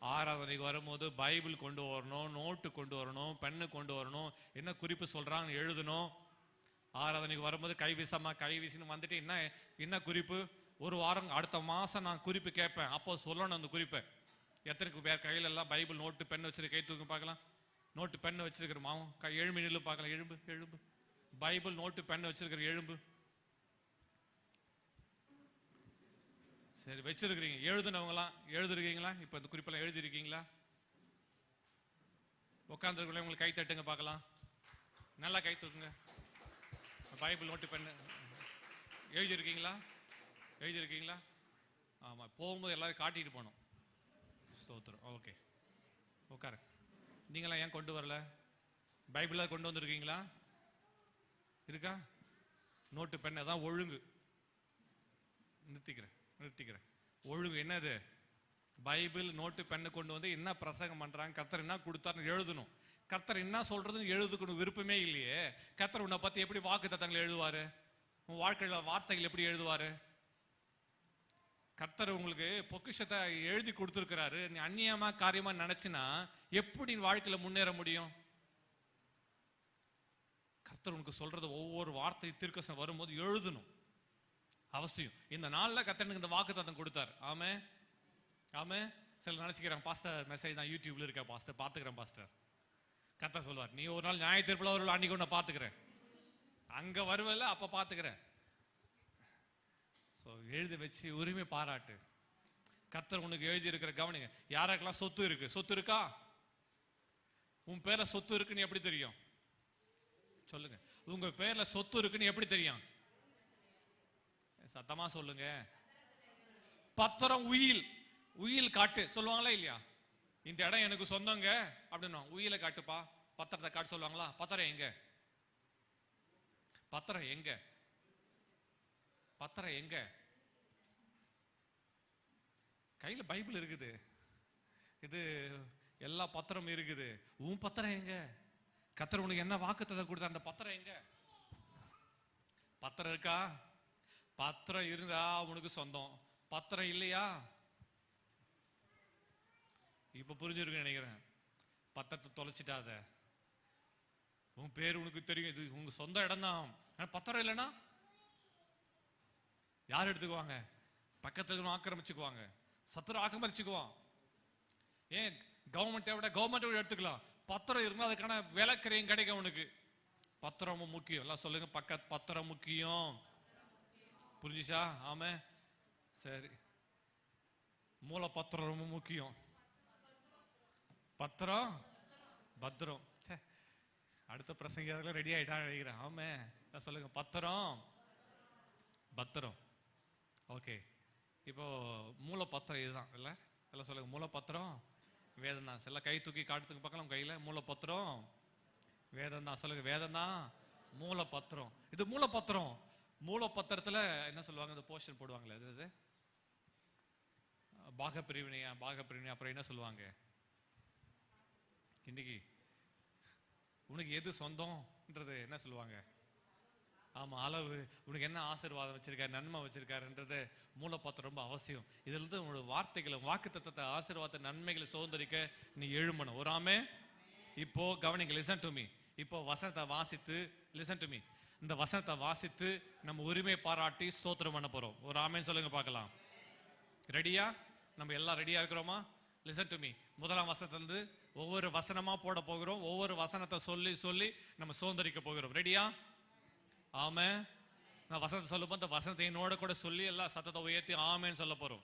ஆராதனைக்கு வரும்போது பைபிள் கொண்டு வரணும், நோட்டு கொண்டு வரணும், பெண்ணு கொண்டு வரணும். என்ன குறிப்பு சொல்றாங்க எழுதணும். ஆராதனைக்கு வரும்போது கை வீசின்னு வந்துட்டு என்ன குறிப்பு? ஒரு வாரம், அடுத்த மாசம் நான் குறிப்பு கேட்பேன், அப்போ சொல்லணும் அந்த குறிப்பை. எத்தனைக்கு பேர் கையில எல்லாம் பைபிள் நோட்டு பென் வச்சிருக்க? கை தூக்கி பார்க்கலாம். நோட்டு பென் வச்சிருக்கிற மாவும் கை எழும்பி நில்லு பார்க்கலாம். எழும்பு எழும்பு. பைபிள் நோட்டு பென் வச்சிருக்கிற எழும்பு. சரி, வச்சிருக்கிறீங்க. எழுதுனவங்களாம் எழுதிருக்கீங்களா? இப்ப இந்த குறிப்பெல்லாம் எழுதிருக்கீங்களா? உட்காந்துருக்கீங்களா? உங்களுக்கு கை தட்டுங்க பார்க்கலாம். நல்லா கை தூக்குங்க. பைபிள் நோட்டு பெண்ணு எழுதியிருக்கீங்களா? எழுதியிருக்கீங்களா? ஆமா, போகும்போது எல்லாரும் காட்டிட்டு போகணும். ஸ்தோத்திரம். ஓகே, உட்காரு. நீங்களாம் ஏன் கொண்டு வரல? பைபிளா கொண்டு வந்திருக்கீங்களா? இருக்கா? நோட்டு பெண்ணை தான் ஒழுங்கு. நிறுத்திக்கிறேன். ஒழுங்கு என்னது? பைபிள் நோட்டு பெண்ணை கொண்டு வந்து என்ன பிரசங்கம் பண்றாங்க, கர்த்தர் என்ன கொடுத்தாருன்னு எழுதணும். கர்த்தர் என்ன சொல்றதுன்னு எழுதுக்கணும் விருப்பமே இல்லையே. கர்த்தர் உன்னை பத்தி எப்படி வாக்குத்தத்தங்களை எழுதுவாரு? உன் வாழ்க்கையில வார்த்தைகள் எப்படி எழுதுவாரு? கர்த்தர் உங்களுக்கு பொக்கிஷத்தை எழுதி கொடுத்திருக்கிறாரு. நீ அந்நியமா காரியமா நினைச்சினா எப்படி வாழ்க்கையில முன்னேற முடியும்? கர்த்தர் உனக்கு சொல்றது ஒவ்வொரு வார்த்தை தீர்க்கதரிசனம் வரும்போது எழுதணும், அவசியம். இந்த நாள்ல கர்த்தர் இந்த வாக்குத்தத்தம் கொடுத்தார். ஆமே ஆமே. சில நினைச்சுக்கிறாங்க, பாஸ்டர் மெசேஜ் தான் யூடியூப்ல இருக்கா பாஸ்டர், பாத்துக்கிறேன் பாஸ்டர். கர்த்தர் சொல்வார், நீ ஒரு நாள் நியாய தீர்ப்புல ஒரு அன்னைக்கு ஒன்று பாத்துக்கிறேன், அங்க வருவல அப்ப பாத்துக்கிறேன். எழுதி வச்சு உரிமை பாராட்டு. கர்த்தர் உனக்கு எழுதி இருக்கிற கவனிங்க. யாருக்கெல்லாம் சொத்து இருக்கு? சொத்து இருக்கா? உன் பேர்ல சொத்து இருக்குன்னு எப்படி தெரியும்? சொல்லுங்க. உங்க பேர்ல சொத்து இருக்குன்னு எப்படி தெரியும்? சத்தமா சொல்லுங்க. பத்திரம், உயில் காட்டு சொல்லுவாங்களா இல்லையா? இந்த இடம் எனக்கு சொந்தங்க அப்படின்னு. உயில காட்டுப்பா, பத்திரத்தை காட்டு சொல்லுவாங்களா? பத்திரம் எங்க? பத்திரம் எங்க? பத்திரம் எங்க? கையில பைபிள் இருக்குது, இது எல்லா பத்திரம் இருக்குது. உன் பத்திரம் எங்க? கர்த்தர் உனக்கு என்ன வாக்குத்தத்தம் கொடுத்த அந்த பத்திரம் எங்க? பத்திரம் இருக்கா? பத்திரம் இருந்தா உனக்கு சொந்தம். பத்திரம் இல்லையா? இப்ப புரிஞ்சிருக்கு நினைக்கிறேன். பத்திரத்தை தொலைச்சிட்டாத. உன் பேர் உனக்கு தெரியும், இது உங்க சொந்த இடம் தான். பத்திரம் இல்லைன்னா யார் எடுத்துக்குவாங்க? பக்கத்துல ஆக்கிரமிச்சுக்குவாங்க, சத்துரு ஆக்கிரமிச்சுக்குவான். ஏன் கவர்மெண்ட்டை விட கவர்மெண்ட் எடுத்துக்கலாம். பத்திரம் இருந்தா அதுக்கான விலைக்கரையும் கிடைக்கும் உனக்கு. பத்திரமும் முக்கியம். எல்லாம் சொல்லுங்க, பத்திரம் முக்கியம். புரிஞ்சுச்சா? ஆமே. சரி, மூல பத்திரம் ரொம்ப முக்கியம். பத்திரம் பத்திரம். அடுத்த பிரசங்க ரெடி ஆயிட்டா நினைக்கிறேன். ஆமே, சொல்லுங்க, பத்திரம் பத்திரம். ஓகே, இப்போ மூல பத்திரம் இதுதான் இல்ல? எல்லாம் சொல்லுங்க, மூல பத்திரம் வேதம் தான். எல்லாம் கை தூக்கி காட்டுறதுக்கு பார்க்கலாம் கையில. மூல பத்திரம் வேதம் தான். சொல்லுங்க, வேதம் தான் மூல பத்திரம். இது மூல பத்திரம். மூல பத்திரத்துல என்ன சொல்லுவாங்க? இந்த போர்ஷன் போடுவாங்களே, இது பாகப்பிரிவினையா? பாகப்பிரிவினை. அப்புறம் என்ன சொல்லுவாங்க? இன்னைக்கு உனக்கு எது சொந்தம்ன்றது என்ன சொல்லுவாங்க? ஆமா, அளவு. உனக்கு என்ன ஆசீர்வாதம் வச்சிருக்காரு, நன்மை வச்சிருக்காருன்றது மூலப்பத்திரம் ரொம்ப அவசியம். இதுல இருந்து உங்களோட வார்த்தைகளை, வாக்குத்தத்தத்தை, ஆசீர்வாதத்தை, நன்மைகளை சுதந்திரிக்க நீ எழும்பணும். ஒரு ஆமே. இப்போ கவனிங்க, லிசன் டு மீ. இப்போ வசனத்தை வாசித்து, லிசன் டு மீ, இந்த வசனத்தை வாசித்து நம்ம உரிமை பாராட்டி ஸ்தோத்திரம் பண்ண போறோம். ஒரு ஆமேன்னு சொல்லுங்க பார்க்கலாம். ரெடியா? நம்ம எல்லாம் ரெடியா இருக்கிறோமா? Listen to me. முதலாம் வசனத்திலிருந்து ஒவ்வொரு வசனமா போட போகிறோம். ஒவ்வொரு வசனத்தை சொல்லி சொல்லி நம்ம சுதந்திரிக்க போகிறோம். ரெடியா? ஆமே. நான் வசனத்தை சொல்லும்போது அந்த வசனத்தை என்னோட கூட சொல்லி எல்லாம் சத்தத்தை உயர்த்தி ஆமேன்னு சொல்ல போறோம்.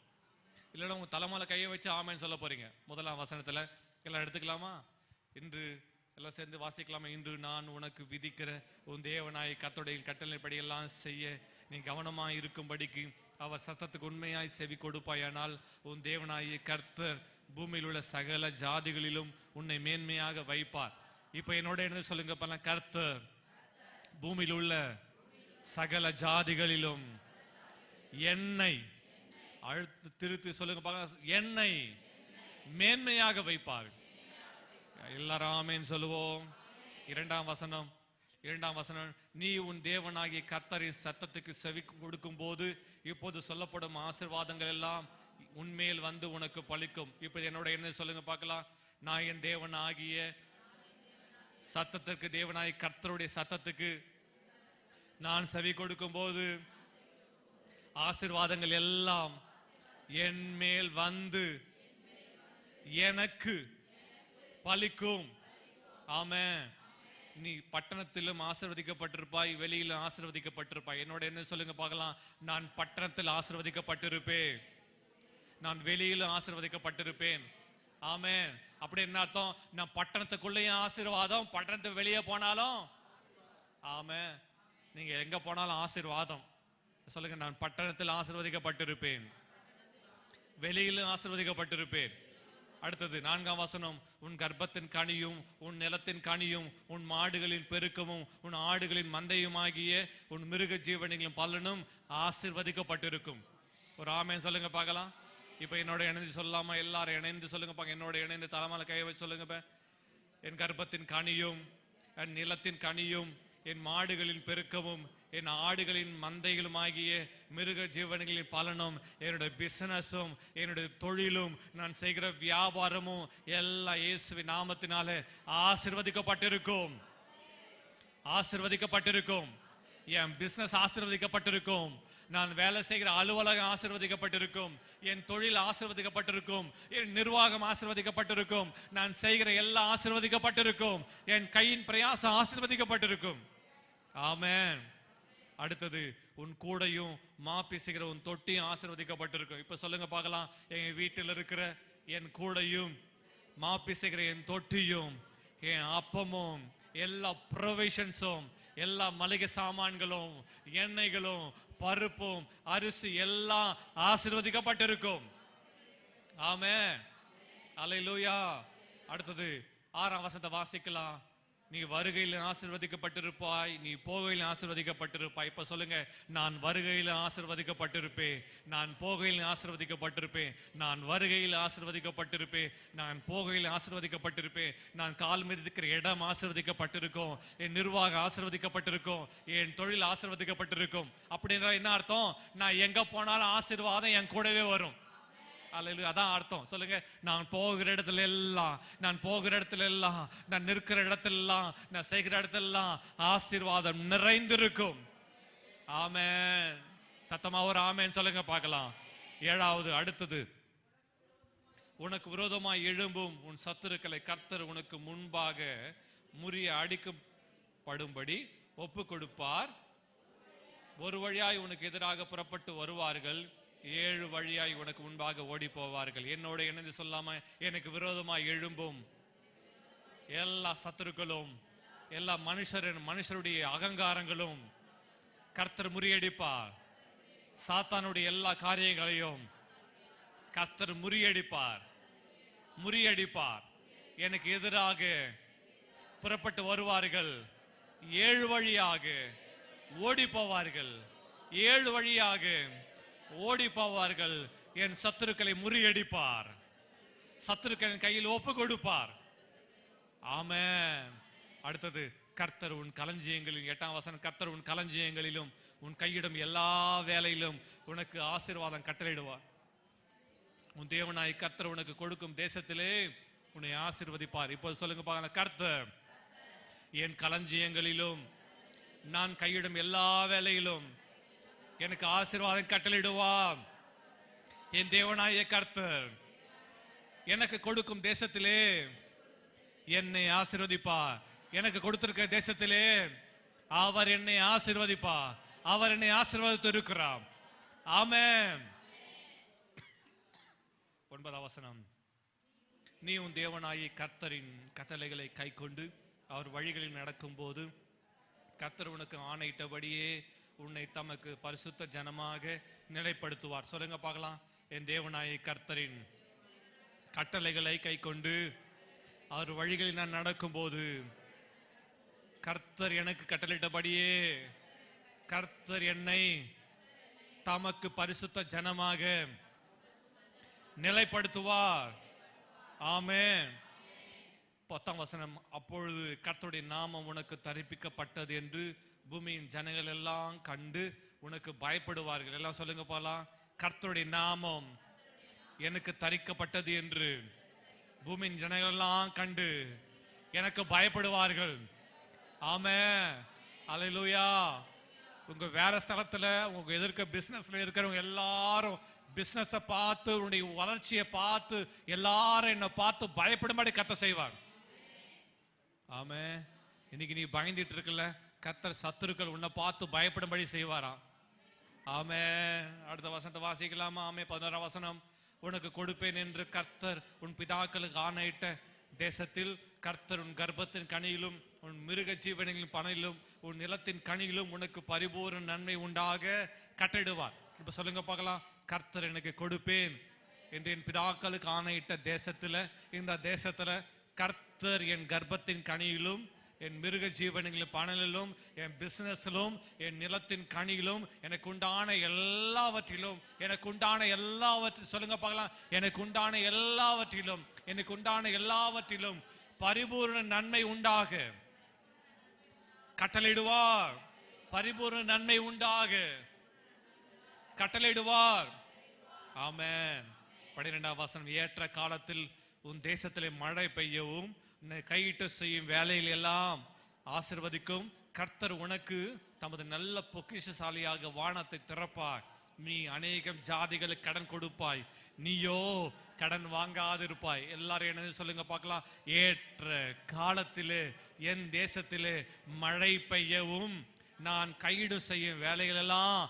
இல்லைன்னா உங்க தலைமையில கையை வச்சு ஆமேன்னு சொல்ல போறீங்க. முதலாம் வசனத்துல எல்லாம் எடுத்துக்கலாமா? இன்று எல்லாம் சேர்ந்து வாசிக்கலாமா? இன்று நான் உனக்கு விதிக்கிற உன் தேவனாய் கர்த்தருடைய கட்டளைப்படி எல்லாம் செய்ய நீ கவனமா இருக்கும்படிக்கு அவர் சத்தத்துக்கு உண்மையாய் செவி கொடுப்பாயானால் உன் தேவனாய் கர்த்தர் பூமியில் உள்ள சகல ஜாதிகளிலும் உன்னை மேன்மையாக வைப்பார். இப்ப என்னோட என்ன சொல்லுங்க பண்ண? கர்த்தர் பூமியில் உள்ள சகல ஜாதிகளிலும் என்னை அழுத்து திருத்தி சொல்லுங்க பார்க்க, என்னை மேன்மையாக வைப்பார். எல்லாரும் ஆமென் சொல்லுவோம். இரண்டாம் வசனம் நீ உன் தேவனாகிய கர்த்தரின் சத்தத்துக்கு செவி கொடுக்கும் போது இப்போது சொல்லப்படும் ஆசீர்வாதங்கள் எல்லாம் உன்மேல் வந்து உனக்கு பலிக்கும். இப்ப என்னோட என்ன சொல்லுங்க பார்க்கலாம். நான் என் தேவனாகிய சத்தத்திற்கு, தேவனாகிய கர்த்தருடைய சத்தத்துக்கு நான் செவி கொடுக்கும் போது ஆசீர்வாதங்கள் எல்லாம் என் மேல் வந்து எனக்கு பலிக்கும். ஆமென். நீ பட்டணத்திலும் ஆசீர்வதிக்கப்பட்டிருப்பாய், வெளியிலும் ஆசீர்வதிக்கப்பட்டிருப்பாய். என்னோட என்ன சொல்லுங்க பார்க்கலாம். நான் பட்டணத்தில் ஆசீர்வதிக்கப்பட்டிருப்பேன், நான் வெளியிலும் ஆசீர்வதிக்கப்பட்டிருப்பேன். ஆமென். அப்படி என்ன அர்த்தம்? நான் பட்டணத்துக்குள்ளேயும் ஆசீர்வாதம், பட்டணத்து வெளியே போனாலும். ஆமென். நீங்க எங்க போனாலும் ஆசீர்வாதம். சொல்லுங்க, நான் பட்டணத்தில் ஆசீர்வதிக்கப்பட்டிருப்பேன், வெளியிலும் ஆசீர்வதிக்கப்பட்டிருப்பேன். அடுத்தது 4ஆம் வசனம், உன் கர்ப்பத்தின் கனியும் உன் நிலத்தின் கனியும் உன் மாடுகளின் பெருக்கமும் உன் ஆடுகளின் மந்தையுமாகிய உன் மிருக ஜீவனிகளும் பலனும் ஆசீர்வதிக்கப்பட்டிருக்கும். ஒரு ஆமென் சொல்லுங்க பார்க்கலாம். இப்ப என்னோட இணைந்து சொல்லலாமா? எல்லாரும் இணைந்து சொல்லுங்க பார்க்க. என்னோட இணைந்து தலைமையில கை வச்சு சொல்லுங்க. என் கர்ப்பத்தின் கனியும் என் நிலத்தின் கனியும் என் மாடுகளின் பெருக்கமும் என் ஆடுகளின் மந்தைகளும் ஆகிய மிருக ஜீவன்களின் பலனும் என்னுடைய பிசினஸும் என்னுடைய தொழிலும் நான் செய்கிற வியாபாரமும் எல்லாம் இயேசுவின் நாமத்தினாலே ஆசீர்வதிக்கப்பட்டிருக்கும். ஆசீர்வதிக்கப்பட்டிருக்கும். என் பிசினஸ் ஆசீர்வதிக்கப்பட்டிருக்கும். நான் வேலை செய்கிற அலுவலகம் ஆசீர்வதிக்கப்பட்டிருக்கும். என் தொழில் ஆசீர்வதிக்கப்பட்டிருக்கும். என் நிர்வாகம் ஆசீர்வதிக்கப்பட்டிருக்கும். நான் செய்கிற எல்லாம் ஆசீர்வதிக்கப்பட்டிருக்கும். என் கையின் பிரயாசம் ஆசீர்வதிக்கப்பட்டிருக்கும். ஆமென். அடுத்தது, உன் கூடையும் மாப்பிசைகிற உன் தொட்டியும் ஆசீர்வதிக்கப்பட்டிருக்கும். இப்ப சொல்லுங்க பார்க்கலாம். என் வீட்டில் இருக்கிற என் கூடையும் மாப்பிசைகிற என் தொட்டியும் என் அப்பமும் எல்லா ப்ரொவிஷன்ஸும் எல்லா மளிகை சாமான்களும் எண்ணெய்களும் பருப்பும் அரிசி எல்லாம் ஆசீர்வதிக்கப்பட்டிருக்கும். ஆமென். அல்லேலூயா. அடுத்தது 6ஆம் வசனத்தை வாசிக்கலாம். நீ வருகையில் ஆசீர்வதிக்கப்பட்டிருப்பாய், நீ போகையில் ஆசீர்வதிக்கப்பட்டிருப்பாய். இப்ப சொல்லுங்க, நான் வருகையில் ஆசீர்வதிக்கப்பட்டிருப்பேன், நான் போகையில் ஆசீர்வதிக்கப்பட்டிருப்பேன், நான் வருகையில் ஆசீர்வதிக்கப்பட்டிருப்பேன், நான் போகையில் ஆசீர்வதிக்கப்பட்டிருப்பேன், நான் கால் மிதிக்கிற இடம் ஆசீர்வதிக்கப்பட்டிருக்கும், என் நிர்வாகம் ஆசீர்வதிக்கப்பட்டிருக்கும், என் தொழில் ஆசீர்வதிக்கப்பட்டிருக்கும். அப்படின்ற என்ன அர்த்தம்? நான் எங்க போனாலும் ஆசீர்வாதம் என் கூடவே வரும். அல்லேலூயா. அதான் அர்த்தம். சொல்லுங்க, நான் போகிற இடத்துல எல்லாம், நான் போகிற இடத்துல எல்லாம், நான் நிற்கிற இடத்துல எல்லாம், நான் செய்கிற இடத்துல எல்லாம் ஆசீர்வாதம் நிறைந்திருக்கும். ஆமென். சத்தமா ஒரு ஆமென் சொல்லுங்க பார்க்கலாம். 7வது, அடுத்தது, உனக்கு விரோதமாய் எழும்பும் உன் சத்துருக்களை கர்த்தர் உனக்கு முன்பாக முறிய அடிக்கப்படும்படி ஒப்பு கொடுப்பார். ஒரு வழியாய் உனக்கு எதிராக புறப்பட்டு வருவார்கள், 7 வழியாய் உனக்கு முன்பாக ஓடி போவார்கள். என்னோட இணைந்து சொல்லாம, எனக்கு விரோதமாய் எழும்பும் எல்லா சத்துருக்களும் எல்லா மனுஷருடைய அகங்காரங்களும் கர்த்தர் முறியடிப்பார். சாத்தானுடைய எல்லா காரியங்களையும் கர்த்தர் முறியடிப்பார். எனக்கு எதிராக புறப்பட்டு வருவார்கள், 7 வழியாக ஓடி போவார்கள். 7 வழியாக ஓடி போவார்கள். என் சத்துருக்களை முறியடிப்பார், சத்துருக்களின் கையில் ஒப்பு கொடுப்பார். ஆமென். அடுத்தது, கர்த்தர் உன் களஞ்சியங்களிலும், 8ஆம் வசனம், கர்த்தர் உன் களஞ்சியங்களிலும் உன் கையிடும் எல்லா வேலையிலும் உனக்கு ஆசீர்வாதம் கட்டளையிடுவார். உன் தேவனாய் கர்த்தர் உனக்கு கொடுக்கும் தேசத்திலே உன்னை ஆசீர்வதிப்பார். இப்போது சொல்லுங்க பார்க்கலாம். கர்த்தர் என் களஞ்சியங்களிலும் நான் கையிடும் எல்லா வேலையிலும் எனக்கு ஆசீர்வாதம் கட்டளையிடுவார். என் தேவனாய கர்த்தர் எனக்கு கொடுக்கும் தேசத்திலே என்னை ஆசீர்வதிப்பார். எனக்கு கொடுத்திருக்கிற தேசத்திலே அவர் என்னை ஆசீர்வதிப்பார். அவர் என்னை ஆசீர்வதித்து இருக்கிறார். ஆமென். 9ஆம் வசனம், நீ உன் தேவனாய கர்த்தரின் கட்டளைகளை கைக்கொண்டு அவர் வழிகளில் நடக்கும் போது கர்த்தர் உனக்கு ஆணையிட்டபடியே உன்னை தமக்கு பரிசுத்த ஜனமாக நிலைப்படுத்துவார். சொல்லுங்க பார்க்கலாம். என் தேவனாய கர்த்தரின் கட்டளைகளை கைக்கொண்டு அவர் வழிகளில் நான் நடக்கும் போது கர்த்தர் எனக்கு கட்டளையிட்டபடியே கர்த்தர் என்னை தமக்கு பரிசுத்த ஜனமாக நிலைப்படுத்துவார். ஆமென். 10ஆம் வசனம், அப்பொழுது கர்த்தருடைய நாமம் உனக்கு தரிப்பிக்கப்பட்டது என்று பூமியின் ஜனங்கள் எல்லாம் கண்டு உனக்கு பயப்படுவார்கள். எல்லாம் சொல்லுங்க போலாம். கர்த்தருடைய நாமம் எனக்கு தரிக்கப்பட்டது என்று பூமியின் ஜனங்கள் எல்லாம் கண்டு எனக்கு பயப்படுவார்கள். ஆமென். அல்லேலூயா. உங்க வேற ஸ்தலத்துல உங்க எதிர்க்க பிசினஸ்ல இருக்கிறவங்க எல்லாரும் பிசினஸை பார்த்து உன்னுடைய வளர்ச்சியை பார்த்து எல்லாரும் என்னை பார்த்து பயப்படும்படி கர்த்தர் செய்வார். ஆமே. இன்னைக்கு நீ பயந்துட்டு இருக்கல, கர்த்தர் சத்துருக்கள் உன்னை பார்த்து பயப்படும்படி செய்வாராம். ஆமே. அடுத்த வசனத்தை வாசிக்கலாமா? ஆமே. 11ஆம் வசனம். உனக்கு கொடுப்பேன் என்று கர்த்தர் உன் பிதாக்களுக்கு ஆணையிட்ட தேசத்தில் கர்த்தர் உன் கர்ப்பத்தின் கனியிலும் உன் மிருக ஜீவனின் பணியிலும் உன் நிலத்தின் கனியிலும் உனக்கு பரிபூர்ண நன்மை உண்டாக கட்டளிடுவார். இப்ப சொல்லுங்க பார்க்கலாம். கர்த்தர் எனக்கு கொடுப்பேன் என்று என் பிதாக்களுக்கு ஆணையிட்ட தேசத்துல, இந்த தேசத்துல கர்த்தர் என் கர்ப்பத்தின் கனியிலும் என் மிருக ஜீவனின் பணலிலும் என் பிசினஸிலும் என் நிலத்தின் கனியிலும் எனக்கு உண்டான எல்லாவற்றிலும், எனக்கு உண்டான எல்லாவற்றிலும், சொல்லுங்க பார்க்கலாம், எனக்கு உண்டான எல்லாவற்றிலும், எனக்கு உண்டான எல்லாவற்றிலும் பரிபூர்ண நன்மை உண்டாக கட்டளையிடுவார். பரிபூர்ண நன்மை உண்டாக கட்டளையிடுவார். ஆமென். 12ஆம் வசனம். ஏற்ற காலத்தில் உன் தேசத்திலே மழை பெய்யவும் கையிட்டு செய்யும் வேலையில் எல்லாம் ஆசீர்வதிக்கும் கர்த்தர் உனக்கு தமது நல்ல பொக்கிஷசாலியாக வானத்தை திறப்பார். நீ அநேகம் ஜாதிகளுக்கு கடன் கொடுப்பாய், நீயோ கடன் வாங்காதிருப்பாய். எல்லாரும் என்ன சொல்லுங்க பார்க்கலாம். ஏற்ற காலத்திலே என் தேசத்திலே மழை பெய்யவும் நான் கையிடு செய்யும் வேலைகளெல்லாம்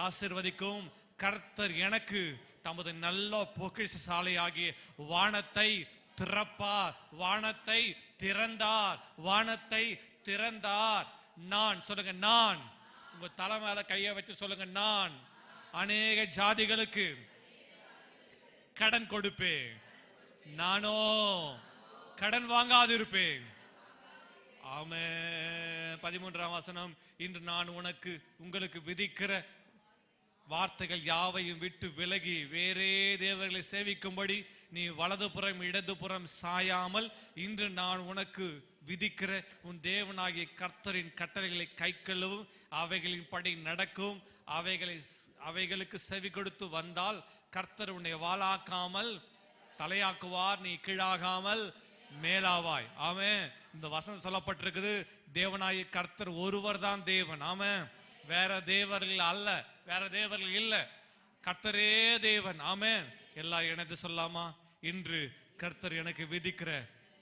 ஆசீர்வதிக்கும் கர்த்தர் எனக்கு தமது நல்ல பொக்கிஷசாலியாகிய வானத்தை திறப்பார். வானத்தை திறந்தார். வானத்தை திறந்தார். நான், சொல்லுங்க நான். உங்க தலை மேல கையை வச்சு சொல்லுங்க, நான் அநேக ஜாதிகளுக்கு கடன் கொடுப்பேன், நானோ கடன் வாங்காதிருப்பேன். ஆமென். 13ஆம் வசனம். இன்று நான் உங்களுக்கு விதிக்கிற வார்த்தைகள் யாவையும் விட்டு விலகி வேறே தேவர்களை சேவிக்கும்படி நீ வலதுபுறம் இடதுபுறம் சாயாமல் இன்று நான் உனக்கு விதிக்கிற உன் தேவனாகிய கர்த்தரின் கட்டளைகளை கைக்கொள்ளவும் அவைகளின் படி நடக்கும் அவைகளுக்கு செவி கொடுத்து வந்தால் கர்த்தர் உன்னை வாளாக்காமல் தலையாக்குவார், நீ கீழாகாமல் மேலாவாய். ஆமென். இந்த வசனம் சொல்லப்பட்டிருக்குது. தேவனாகிய கர்த்தர் ஒருவர் தான் தேவன். ஆமென். வேற தேவர்கள் அல்ல, வேற தேவர்கள் இல்ல, கர்த்தரே தேவன். ஆமென். எல்லாம் இணைந்து சொல்லாமா? இன்று கர்த்தர் எனக்கு விதிக்கிற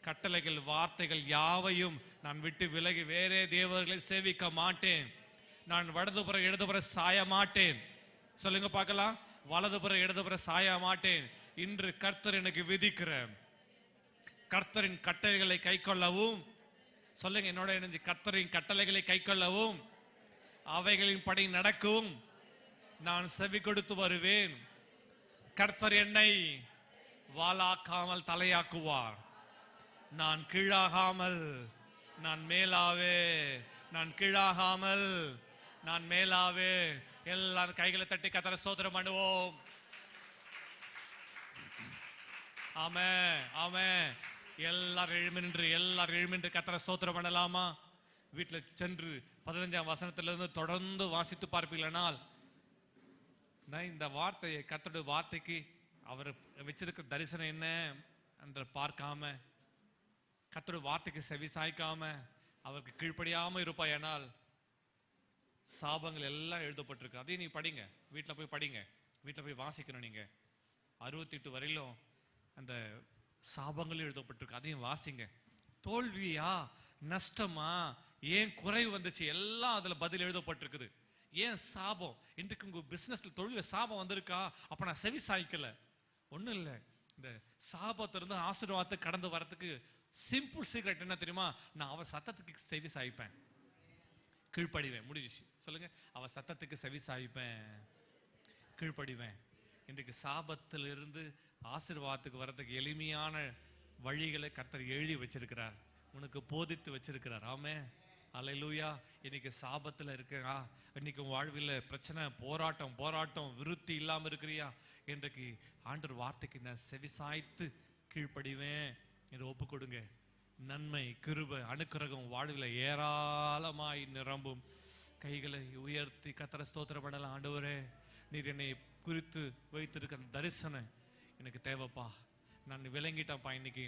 கட்டளைகள் வார்த்தைகள் யாவையும் நான் விட்டு விலகி வேறே தேவர்களை சேவிக்க மாட்டேன். நான் வலதுபுற இடதுபுற சாய மாட்டேன். சொல்லுங்க பார்க்கலாம். வலதுபுற இடதுபுற சாய மாட்டேன். இன்று கர்த்தர் எனக்கு விதிக்கிற கர்த்தரின் கட்டளைகளை கைக்கொள்ளவும், சொல்லுங்க என்னோட இணைஞ்சு, கர்த்தரின் கட்டளைகளை கைக்கொள்ளவும் அவைகளின் படி நடக்கவும் நான் செவி கொடுத்து வருவேன். கர்த்தர் என்னை வாளாக்காமல் தலையாக்குவார். நான் கீழாகாமல் நான் மேலாவே, நான் கீழாகாமல் நான் மேலாவே. எல்லாரும் கைகளை தட்டி கர்த்தரை ஸ்தோத்திரம் பண்ணுவோம். ஆமென். ஆமென். எல்லாரும் எழுமின்று கர்த்தரை ஸ்தோத்திரம் பண்ணலாமா? வீட்டில் சென்று 15ஆம் வசனத்திலிருந்து தொடர்ந்து வாசித்து பார்ப்பீர்களானால் இந்த வார்த்தையை, கர்த்தருடைய வார்த்தைக்கு அவர் வச்சிருக்க தரிசனம் என்ன என்று பார்க்காம, கர்த்தருடைய வார்த்தைக்கு செவி சாய்க்காம, அவருக்கு கீழ்ப்படியாம இருப்பாயானால் சாபங்கள் எல்லாம் எழுதப்பட்டிருக்கு. அதையும் நீ படிங்க, வீட்டில் போய் படிங்க, வீட்டில் போய் வாசிக்கணும். நீங்க 68 வரையிலும் அந்த சாபங்களும் எழுதப்பட்டிருக்கு, அதையும் வாசிங்க. தோல்வியா நஷ்டமா, ஏன் குறைவு வந்துச்சு, எல்லாம் அதுல பதில் எழுதப்பட்டிருக்குது. ஏன் சாபம், இன்றைக்கு உங்க பிசினஸ்ல தொழில சாபம் வந்திருக்கா? அப்ப நான் செவி சாய்க்கல, ஒண்ணும் இல்லை. இந்த சாபத்திலிருந்து ஆசீர்வாதத்தை கடந்து வரதுக்கு சிம்பிள் சீக்ரெட் என்ன தெரியுமா? நான் அவர் சத்தத்துக்கு செவி சாய்ப்பேன், கீழ்ப்படிவேன். முடிஞ்சிச்சு. சொல்லுங்க, அவர் சத்தத்துக்கு செவி சாய்ப்பேன், கீழ்ப்படிவேன். இன்றைக்கு சாபத்திலிருந்து ஆசீர்வாதத்துக்கு வர்றதுக்கு எளிமையான வழிகளை கர்த்தர் எழுதி வச்சிருக்கிறார், உனக்கு போதித்து வச்சிருக்கிறார். ஆமென். அல்லேலூயா. இன்னைக்கு சாபத்துல இருக்கா? இன்னைக்கு வாழ்வில் பிரச்சனை, போராட்டம் விருத்தி இல்லாம இருக்கிறியா? இன்றைக்கு ஆண்டவர் வார்த்தைக்கு நான் செவிசாய்த்து கீழ்ப்படிவேன் என்று ஒப்பு கொடுங்க. நன்மை, கிருபை, அனுக்கிரகம் வாழ்வில் ஏராளமாய் நிரம்பும். கைகளை உயர்த்தி கர்த்தரை ஸ்தோத்திரம் பண்ணலாம். ஆண்டவரே, நீர் என்னை குறித்து வைத்திருக்கிற தரிசனம் எனக்கு தேவைப்பா. நான் விளங்கிட்டேன்ப்பா. இன்னைக்கு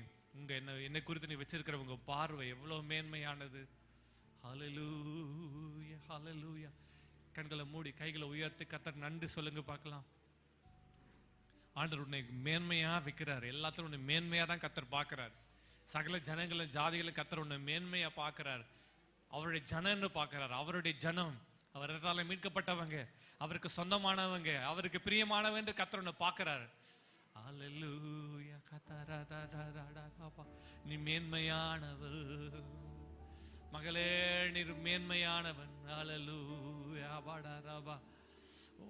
என்னை குறித்து நீ வச்சிருக்கிற உங்க பார்வை எவ்வளவு மேன்மையானது. ஹல்லேலூயா, ஹல்லேலூயா. கண்களை மூடி கைகளை உயர்த்தி கர்த்தர் நன்றி சொல்லுங்க பார்க்கலாம். ஆண்டவர் உன்னை மேன்மையா வைக்கிறார். எல்லாத்திலும் உன்னை மேன்மையா தான் கர்த்தர் பார்க்கிறார். சகல ஜனங்களும் ஜாதிகளும் கர்த்தர் உன்னை மேன்மையா பார்க்கிறார். அவருடைய ஜனம்னு பார்க்கிறார். அவருடைய ஜனம், அவரால் மீட்கப்பட்டவங்க, அவருக்கு சொந்தமானவங்க, அவருக்கு பிரியமானவங்க என்று கர்த்தர் உன்னை பார்க்கிறார். அல்லேலூயா. நீ மேன்மையானவள் மகளே, நீர் மேன்மையானவன். அல்லேலூயா. படரபா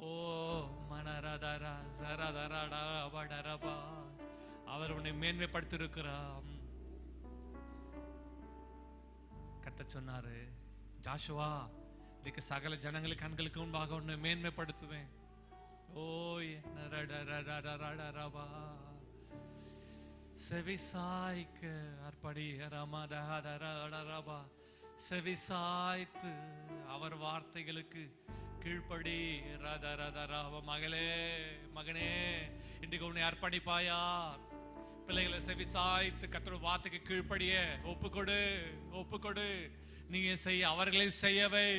ஓ மனரதரா சரதரடா படரபா. அவர் உன்னை மேன்மைப்படுத்தியிருக்கிறார். கர்த்தர் சொன்னாரு, ஜாஷுவா, இதுக்கு சகல ஜனங்களுக்கு கண்களுக்கு முன்பாக உன்னை மேன்மைப்படுத்துவேன். ஓய் நரடரடரடரபா. செவிசாய்க்க அர்ப்படி ரமதரடரபா. செவிசாய்த்து அவர் வார்த்தைகளுக்கு கீழ்ப்படி ரதரதரபா. மகளே, மகனே, இன்றைக்கு உன்னை அர்ப்பணிப்பாயா? பிள்ளைகளை செவிசாய்த்து கர்த்தருடைய வார்த்தைக்கு கீழ்ப்படிய ஒப்புக்கொடு, ஒப்புக்கொடு. நீங்க செய்ய, அவர்களை செய்யவை.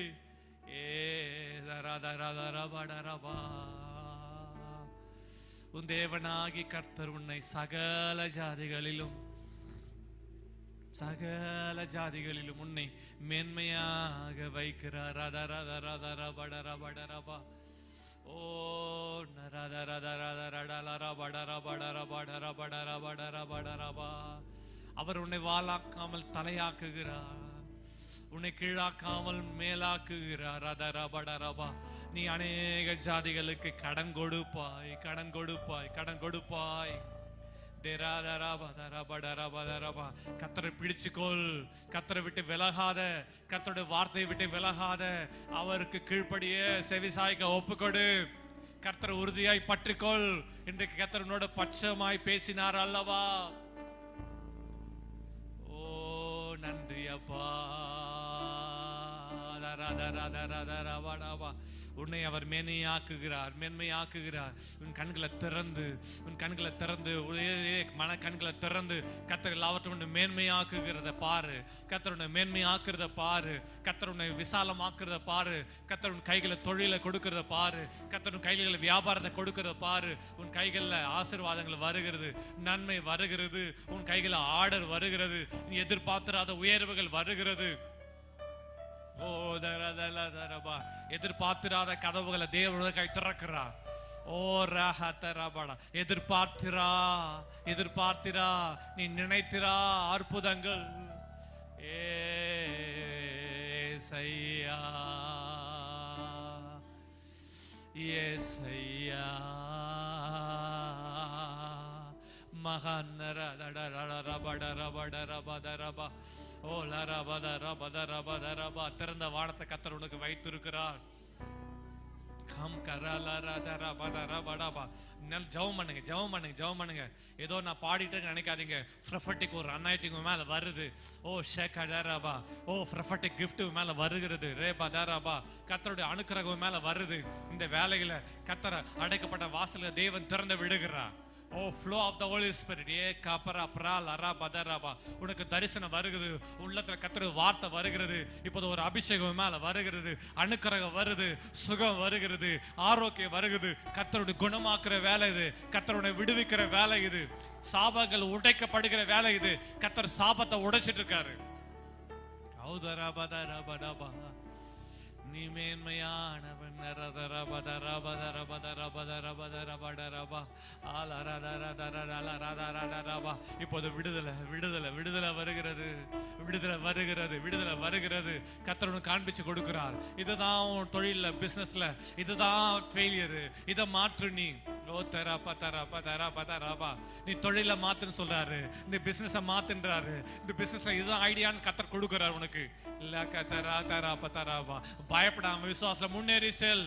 உன் தேவனாகி கர்த்தர் உன்னை சகல ஜாதிகளிலும் உன்னை மேன்மையாக வைக்கிறார். ஓ அவர் உன்னை வாளாக்காமல் தலையாக்குகிறார், உன்னை கீழாக்காமல் மேலாக்குகிறார். நீ அநேக ஜாதிகளுக்கு கடன் கொடுப்பாய், கடன் கொடுப்பாய், கடன் கொடுப்பாய். கர்த்தரை பிடிச்சுக்கொள், கர்த்தரை விட்டு விலகாத, கர்த்தருடைய வார்த்தையை விட்டு விலகாத, அவருக்கு கீழ்ப்படிய செவிசாய்க்க ஒப்புக்கொடு. கர்த்தரை உறுதியாய் பற்றிக்கொள். இன்றைக்கு கர்த்தரனோட பட்சமாய் பேசினார் அல்லவா? ஓ நன்றி அப்பா. உன்னை அவர் மேன்மையாக்குகிறார், மேன்மையாக்குகிறார். உன் கண்களை திறந்து, உன் கண்களை திறந்து, மன கண்களை திறந்து கர்த்தர் எல்லாவற்றையும் மேன்மையாக்குகிறத பாரு. கர்த்தருடைய மேன்மையாக்குறத பாரு. கர்த்தருடைய விசாலமாக்குறத பாரு. கர்த்தர் உன் கைகளை தொழிலை கொடுக்கறத பாரு. கர்த்தர் உன் கைகளை வியாபாரத்தை கொடுக்கறத பாரு. உன் கைகளில் ஆசீர்வாதங்கள் வருகிறது, நன்மை வருகிறது. உன் கைகளில் ஆர்டர் வருகிறது, நீ எதிர்பார்த்திராத உயர்வுகள் வருகிறது. ஓ தரதலதரபா. எதிர்பார்த்திராத கதவுகளை தேவனுடைய கை திறக்கிறார். ஓ ரஹதரபடா. எதிர்பார்த்திரா, எதிர்பார்த்திரா, நீ நினைத்திரா அற்புதங்கள். ஏசையா, ஏசையா. திறந்த வானத்தை கர்த்தர் உனக்கு வைத்திருக்கிறார். ஜெபம் பண்ணுங்க, ஜெபம் பண்ணுங்க, ஜெபம் பண்ணுங்க. ஏதோ நான் பாடிட்டு நினைக்காதீங்க. ப்ரொஃபட்டிக் ஒரு அனாயிட்டிங் மேல வருது. ஓ ஷேகடரபா. ஓ ப்ரொஃபட்டிக் கிஃப்ட் மேல வருகிறது. ரேபதரபா. கர்த்தருடைய அனுக்கிரகம் மேல வருது. இந்த வேலையில கர்த்தர் அடைக்கப்பட்ட வாசல்ல தேவன் திறந்து விடுகிறார். ஓ flow of the Holy Spirit. ஏ கபரா பிரா லரா பதரபா. உனக்கு தரிசனம் வருகிறது, உள்ளத்துல கர்த்தருடைய வார்த்தை வருகிறது. இப்போது ஒரு அபிஷேகம் மேல வருகிறது, அனுக்கிரகம் வருது, சுகம் வருகிறது, ஆரோக்கியம் வருகிறது. கர்த்தருடைய குணமாக்குற வேலை இது, கர்த்தருடைய விடுவிக்கிற வேலை இது, சாபங்கள் உடைக்கப்படுகிற வேலை இது. கர்த்தர் சாபத்தை உடைச்சிட்டு இருக்காரு. நீ மேன்மையானவன். இப்போது விடுதலை, விடுதலை, விடுதலை வருகிறது, விடுதலை வருகிறது, விடுதலை வருகிறது. கர்த்தர் காண்பிச்சு கொடுக்கிறார். இதுதான் உன் தொழில, பிசினஸ்ல இதுதான் ஃபெயிலியர், இதை மாற்று. நீ ஓ தரப்பா தரப்பா தரப்பா தரப்பா. நீ தொழில மாத்துன்னு சொல்றாரு, இந்த பிசினஸ மாத்துன்றாரு. இந்த பிசினஸ்ல இதுதான் ஐடியான்னு கர்த்தர் கொடுக்கிறார் உனக்கு. இல்ல கத்தரா தரப்பா தரப்பா. பயப்படாம விசுவாசம் முன்னேறி செல்.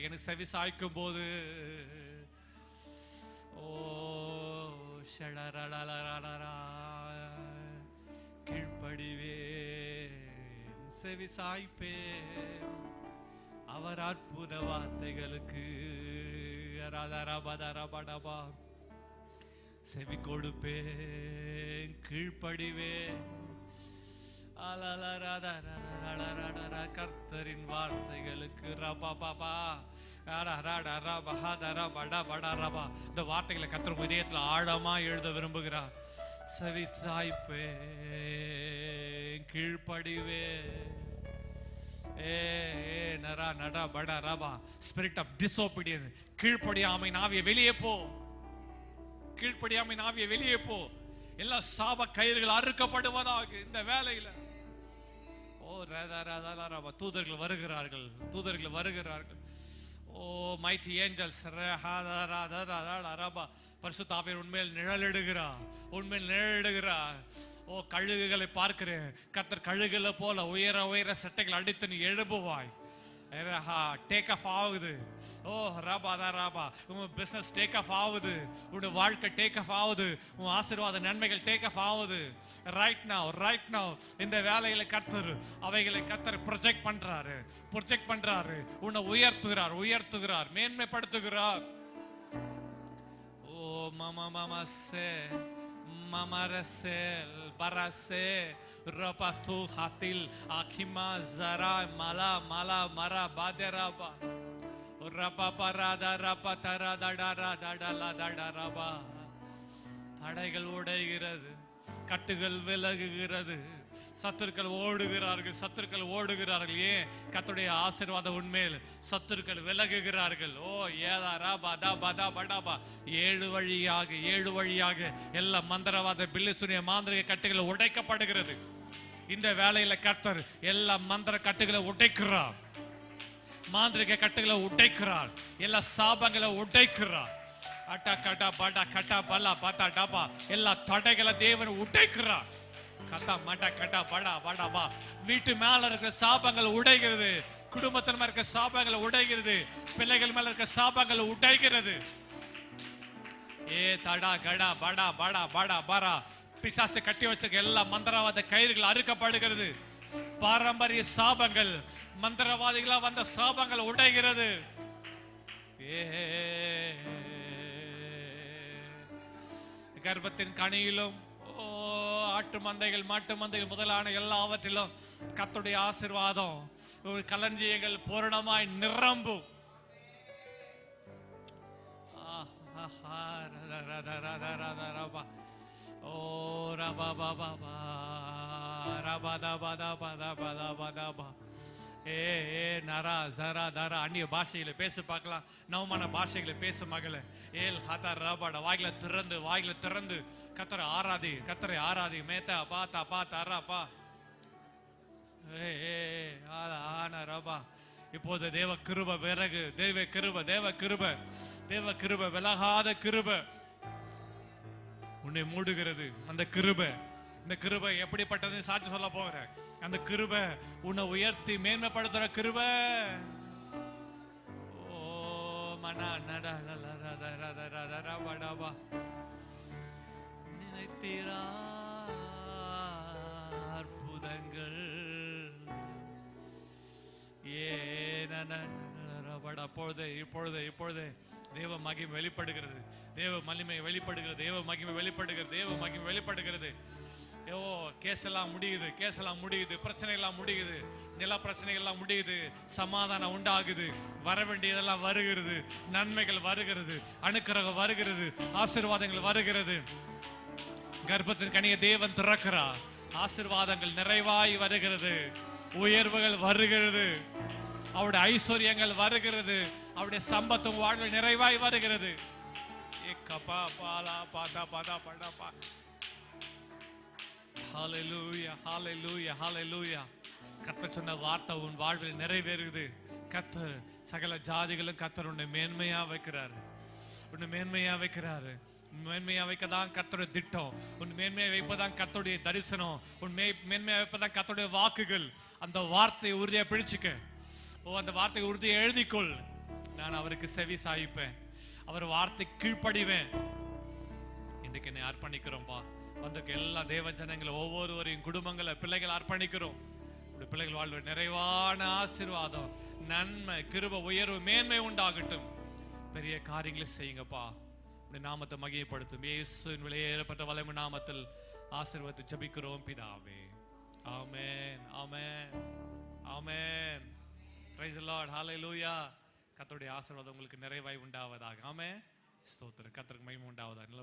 எனக்கு செவி சாய்க்கும் போது ஓ கீழ்ப்படிவே, செவி சாய்ப்பேன் அவர் அற்புத வார்த்தைகளுக்கு. செவி கொடுப்பேன், கீழ்ப்படிவேன் கர்த்தரின் வார்த்தைகளுக்கு இந்த வார்த்தைகளை கர்த்தர் இதயத்தில் ஆழமா எழுத விரும்புகிறார். செவி சாய்ப்பே, கீழ்ப்படிவே. Spirit of disobedience, கீழ்ப்படியாமை நாவிய வெளியே போ, கீழ்ப்படியாமை நாவிய வெளியே போ. எல்லா சாப கயிறுகள் அறுக்கப்படுவதாக இந்த வேளையில. ஓ தூதர்கள் வருகிறார்கள், தூதர்கள் வருகிறார்கள். ஓ mighty angels, பரிசுத்த ஆவியானவர் உண்மையில் நிழலிடுகிறார், உண்மையில் நிழலிடுகிறார். ஓ கழுகுகளை பார்க்கிறேன், கர்த்தர் கழுகுகளை போல உயர உயர சட்டைகள் அடித்து நீ எழுப்புவாய். டேக் ஆஃப் ஆகுது. ஓ ராபா உன் பிசினஸ் டேக் ஆஃப் ஆகுது, உன் வாழ்க்கை டேக் ஆஃப் ஆகுது, உன் ஆசீர்வாத நன்மைகள் டேக் ஆஃப் ஆகுது. ரைட் நவ் இந்த வேலையில கர்த்தர் அவைகளை கர்த்தர் ப்ரொஜெக்ட் பண்றாரு, உன்னை உயர்த்துகிறார், மேன்மைப்படுத்துகிறார். ஓ மாமா சே Mamarasel barase rapatu hatil akima zara mala mara baderaba rapa parada rapatara dadara தடைகள் உடைகிறது, கட்டுகள் விலகுகிறது, சத்துருக்கள் ஓடுகிறார்கள். ஏன்? கர்த்தருடைய ஆசீர்வாதம் உண்மையில் சத்துருக்கள் விலகுகிறார்கள். ஓ ஏதாரா பதா பதா படாபா. ஏழு வழியாக எல்லா மந்திரவாத பில்லிசுனிய மாந்திரிக கட்டுகள் உடைக்கப்படுகிறது. இந்த வேளையில கர்த்தர் எல்லா மந்திர கட்டுகளை உடைக்கிறார், மாந்திரிக கட்டுகளை உடைக்கிறார், எல்லா சாபங்களை உடைக்கிறார். அட்டா கட்டா படா கட்டா பலா பத்தா டபா எல்லா தடைகளை தேவன் உடைக்கிறார். கட்டா மட்டா கட்டா படா படா பா. வீட்டு மேல இருக்கிற சாபங்கள் உடைகிறது, குடும்பத்தின் மேல இருக்கிற சாபங்கள் உடைகிறது, பிள்ளைகள் மேல இருக்கிற சாபங்கள் உடைகிறது. ஏ தடா கடா படா படா படா பரா. பிசாசு கட்டி வச்சிருக்க எல்லா மந்திரவாத கயிறுகள் அறுக்கப்படுகிறது. பாரம்பரிய சாபங்கள், மந்திரவாதிகளா வந்த சாபங்கள் உடைகிறது. கர்ப்பத்தின் கனியிலும் ஆட்டு மந்தைகள் மாட்டு மந்தைகள் முதலான எல்லாவற்றிலும் கர்த்தருடைய ஆசீர்வாதம் களஞ்சியங்கள் பூரணமாய் நிரம்பும். ஓ ரபா பாபா ரபா தபா தபா தபா தபா தபா. ஏ நரா ஜரா தரா. அந்நிய பாஷையில பேசு பார்க்கலாம், நவமான பாஷைகளை பேசு மகளே. ஏல் ஹதா ரபாட. வாயில திறந்து கத்தரை ஆராதி மேத்தா பாத்தா பாத்தா ரபா. ஆனா ரபா. இப்போது தேவ கிருபை விறகு, தேவ கிருபை விலகாத கிருபை உன்னை மூடுகிறது. அந்த கிருபை, இந்த கிருபை எப்படிப்பட்டதுன்னு சாட்சி சொல்ல போகிறேன். அந்த கிருபை உன்னை உயர்த்தி மேன்மைப்படுத்துற கிருபை. ஓ மனா நட நினைத்தீரா அற்புதங்கள். இப்பொழுது தேவ மகிமை வெளிப்படுகிறது, தேவ மகிமை வெளிப்படுகிறது. ஓ கேஸ் எல்லாம் முடியுது, பிரச்சனை எல்லாம் முடியுது, நில பிரச்சனைகள் எல்லாம் முடியுது, சமாதானம் உண்டாகுது, வர வேண்டியதெல்லாம் வருகிறது, நன்மைகள் வருகிறது, அனுக்கிரகம் வருகிறது, ஆசீர்வாதங்கள் வருகிறது. கர்ப்பத்தின் கனியை தேவன் திறக்கிறார். ஆசீர்வாதங்கள் நிறைவாய் வருகிறது, உயர்வுகள் வருகிறது, அவருடைய ஐஸ்வர்யங்கள் வருகிறது, அவருடைய சம்பத்தும் வாழ்வு நிறைவாய் வருகிறது. கர்த்தர் சொன்ன வார்த்தை உன் வாழ்வில் நிறைவேறுகிறது. கர்த்தர் சகல ஜாதிகளும் கர்த்தர் உன்னை மேன்மையா வைக்கிறாரு, மேன்மையா வைக்கதான் கர்த்தருடைய திட்டம். உன் மேன்மையை வைப்பதான் கர்த்தருடைய தரிசனம். உன் மேன்மையா வைப்பதான் கர்த்தருடைய வாக்குகள். அந்த வார்த்தையை உறுதியா பிடிச்சுக்க. அந்த வார்த்தையை உறுதியை எழுதிக்கொள். நான் அவருக்கு செவி சாய்ப்பேன், அவர் வார்த்தை கீழ்ப்படிவேன். இன்றைக்கு என்னை அர்ப்பணிக்கிறோம்பா. வந்திருக்க எல்லா தேவ ஜனங்களை, ஒவ்வொருவரையும் குடும்பங்களை, பிள்ளைகளை அர்ப்பணிக்கிறோம். பிள்ளைகள் வாழ்வு நிறைவான ஆசீர்வாதம், நன்மை, கிருபை, உயர்வு, மேன்மை உண்டாகட்டும். பெரிய காரியங்களை செய்யுங்கப்பா. நாமத்தை மகிமைப்படுத்தும் இயேசுவின் விலையேறப்பட்ட வல்லமை நாமத்தில் ஆசீர்வாதத்தை ஜெபிக்கிறோம் பிதாவே. ஆமென் ஆமென் ஆமென். Praise the lord. ஹalleluya. கர்த்தருடைய ஆசீர்வாதம் உங்களுக்கு நிறைவாய் உண்டாவதாக. ஆமென். ஸ்தோத்திரம். கர்த்தருக்கு மகிமை உண்டாவதாக.